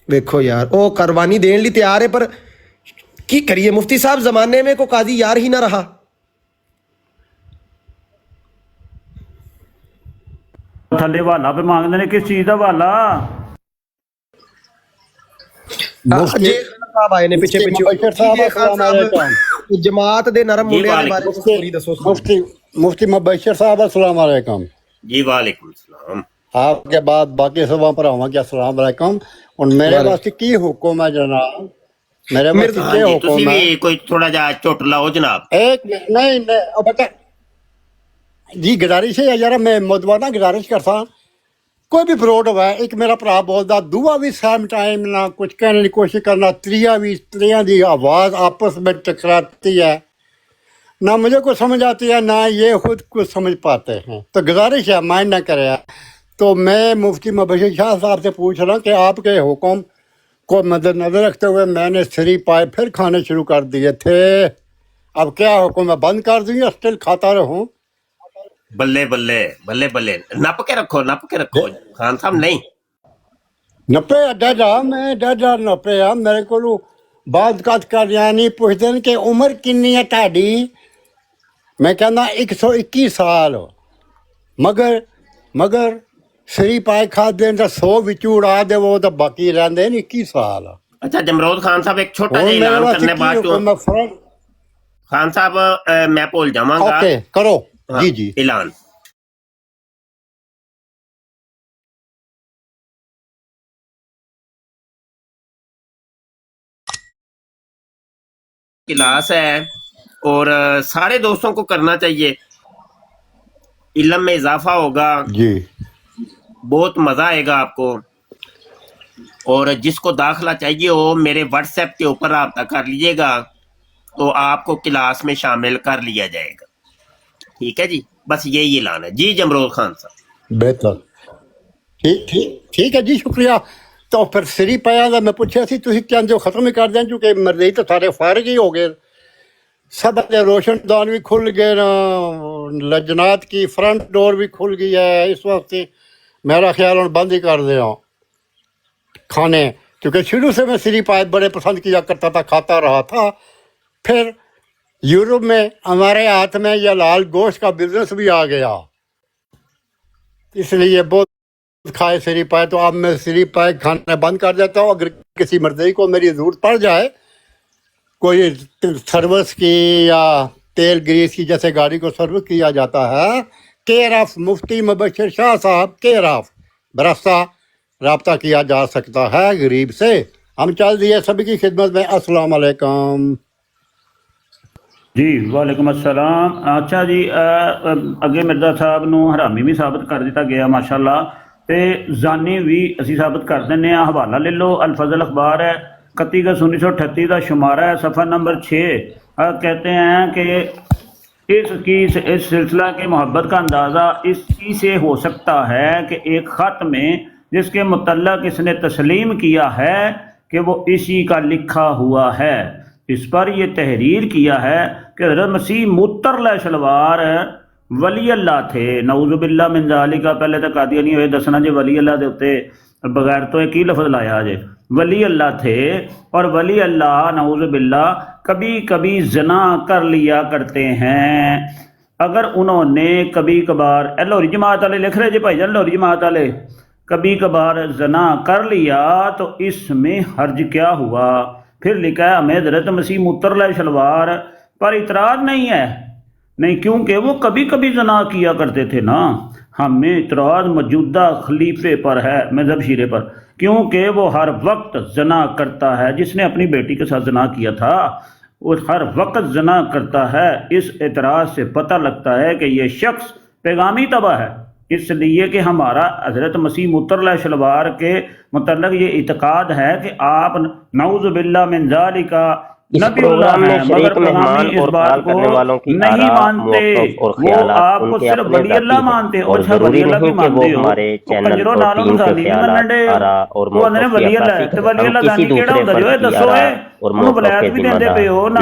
ਵੇਖੋ ਯਾਰ ਉਹ ਕੁਰਬਾਨੀ ਦੇਣ ਲਈ ਤਿਆਰ ਹੈ, ਪਰ ਕੀ करिए मुफ्ती साहब जमाने में को काजी यार ही ना रहा। थले हवाला पे मांगते ने, किस चीज का हवाला? आए ने पीछे जमात दे नरम मुंडियां दे बारे में दसो। मुफ्ती मुबशर साहब अस्सलाम वालेकुम। जी वालेकुम सलाम। आपके बाद बाकी सब भरावां के अस्सलाम वालेकुम। और मेरे वास्ते की हुक्म है जनाब? मेरे वास्ते क्या हुक्म है? भी कोई थोड़ा जा चोट लाओ जनाब। एक नहीं बेटा जी गुजारिश है यार, मैं मौजूदा गुजारिश करता ਕੋਈ ਵੀ ਫਰੋਡ ਹੋਇਆ, ਇੱਕ ਮੇਰਾ ਭਰਾ ਬੋਲਦਾ, ਦੂਆ ਵੀ ਸੇਮ ਟਾइम ना कुछ कहने की कोशिश करना, त्रिया भी, त्रिया की आवाज़ आपस में टकराती है, ना मुझे कुछ समझ आती है ना ये खुद कुछ समझ पाते हैं। तो गुजारिश है माइंड ना करे। तो मैं मुफ्ती मुबशिर शाह साहब से पूछ रहा हूँ कि आपके हुक्म को मद्देनजर रखते हुए मैंने श्री पाए फिर खाने शुरू कर दिए थे, अब क्या हुक्म है, बंद कर दूँ या स्टिल खाता रहूँ? बल्ले बल्ले बल्ले बल्ले, नप के रखो खान साहब। नहीं नपे डाडा, मैं डाडा नपे आ, मेरे को बात कर नहीं पुछते कि उम्र किन्नी है ताड़ी, मैं कहना 121 साल, मगर श्री पाए खा दे तो 100 विचू उड़ा दे वो तो बाकी रहते 21 साल। अच्छा जमरोद खान साहब, एक छोटा सा ऐलान करने बाद खान साहब मैं भूल जावांगा। ओके करो। हाँ, जी जी ऐलान। क्लास है और सारे दोस्तों को करना चाहिए, इल्म में इजाफा होगा जी, बहुत मजा आएगा आपको। और जिसको दाखला चाहिए हो मेरे व्हाट्सएप के ऊपर रब्ता कर लीजिएगा, तो आपको क्लास में शामिल कर लिया जाएगा। ठीक है जी, बस यही ऐलान है जी जमरोद खान साहब। बेहतर, ठीक है जी, शुक्रिया। तो फिर श्री पाया का मैं पूछा सी, तुम क्या जो खत्म ही कर दें, क्योंकि मरदई तो सारे फारिग ही हो गए, सब रोशनदान भी खुल गए ना, लजनात की फ्रंट डोर भी खुल गई है। इस वक्त मेरा ख्याल उन बंद ही कर दे खाने, क्योंकि शुरू से मैं श्री पाए बड़े पसंद किया करता था, खाता रहा था। फिर यूरोप में हमारे हाथ में यह लाल गोश्त का बिजनेस भी आ गया, इसलिए बहुत खाए श्री पाए। तो अब मैं श्री पाए खाना बंद कर देता हूँ। अगर किसी मर्दी को मेरी ज़रूरत पड़ जाए, कोई सर्विस की या तेल ग्रीस की, जैसे गाड़ी को सर्विस किया जाता है, केयर ऑफ मुफ्ती मुबशिर शाह साहब, केयर ऑफ बरसा, रब्ता किया जा सकता है गरीब से। हम चल दिए सभी की खिदमत में। अस्सलाम वालेकुम जी। वालेकुम अस्सलाम। अच्छा जी, ਅੱਗੇ ਮਿਰਜ਼ਾ ਸਾਹਿਬ ਨੂੰ ਹਰਾਮੀ ਵੀ ਸਾਬਤ ਕਰ ਦਿੱਤਾ ਗਿਆ ਮਾਸ਼ਾਅੱਲਾ, ਤੇ ਜ਼ਾਨੀ ਵੀ ਅਸੀਂ ਸਾਬਤ ਕਰ ਦਿੰਦੇ ਹਾਂ। ਹਵਾਲਾ ਲੈ ਲਓ, ਅਲ-ਫਜ਼ਲ ਅਖਬਾਰ है 31 अगस्त 1938 का शुमारा है, सफ़ा नंबर 6। कहते हैं कि इस सिलसिला के मोहब्बत का अंदाज़ा इस चीज़ से हो सकता है कि एक ख़त में जिसके मुतल्लक इसने तस्लीम किया है कि वो इसी का लिखा हुआ है, इस पर यह तहरीर किया है कि हज़रत मसीह मुत्तर शलवार वली अल्लाह थे। नऊज़ुबिल्लाह मिन ज़ालिका, पहले तो कादियानी होए दसना जे वली अल्लाह दे उत्ते बगैर तो एक ही लफ्ज़ लाया जे, वली अल्लाह थे। और वली अल्लाह नऊज़ुबिल्लाह कभी कभी जना कर लिया करते हैं। अगर उन्होंने कभी कभार, लाहौरी जमात वाले लिख रहे जी भाईजान, लाहौरी जमात वाले, कभी कभार जना कर लिया तो इसमें हर्ज क्या हुआ। फिर लिखा है हमें हज़रत मसीह मुत्तर शलवार पर इतराज़ नहीं है, नहीं, क्योंकि वो कभी कभी जना किया करते थे ना। हमें इतराज़ मौजूदा खलीफे पर है, मज़हब शीरे पर, क्योंकि वो हर वक्त जना करता है। जिसने अपनी बेटी के साथ जना किया था वो हर वक्त जना करता है। इस एतराज़ से पता लगता है कि ये शख्स पैगामी तबा है, इसलिए कि हमारा हज़रत मसीह मुत्तर शलवार के मतलब ये इतकाद है कि आप नऊज़ुबिल्लाह मिन ज़ालिका नबीउल्लाह हैं, मगर पैगामी इस बात को नहीं मानते। वो आपको सिर्फ वली अल्लाह मानते, और अच्छा वली अल्लाह भी मानते हो, कंजरो नालों नसाली नहीं मनने वो अंदर वली अल्लाह है, तो वली अल्लाह जानी केड़ा हुंदा जो है दसो है, ਉਹਨੂੰ ਬਲੈਕ ਵੀ ਦਿੰਦੇ ਪਏ ਹੋ ਨਾ।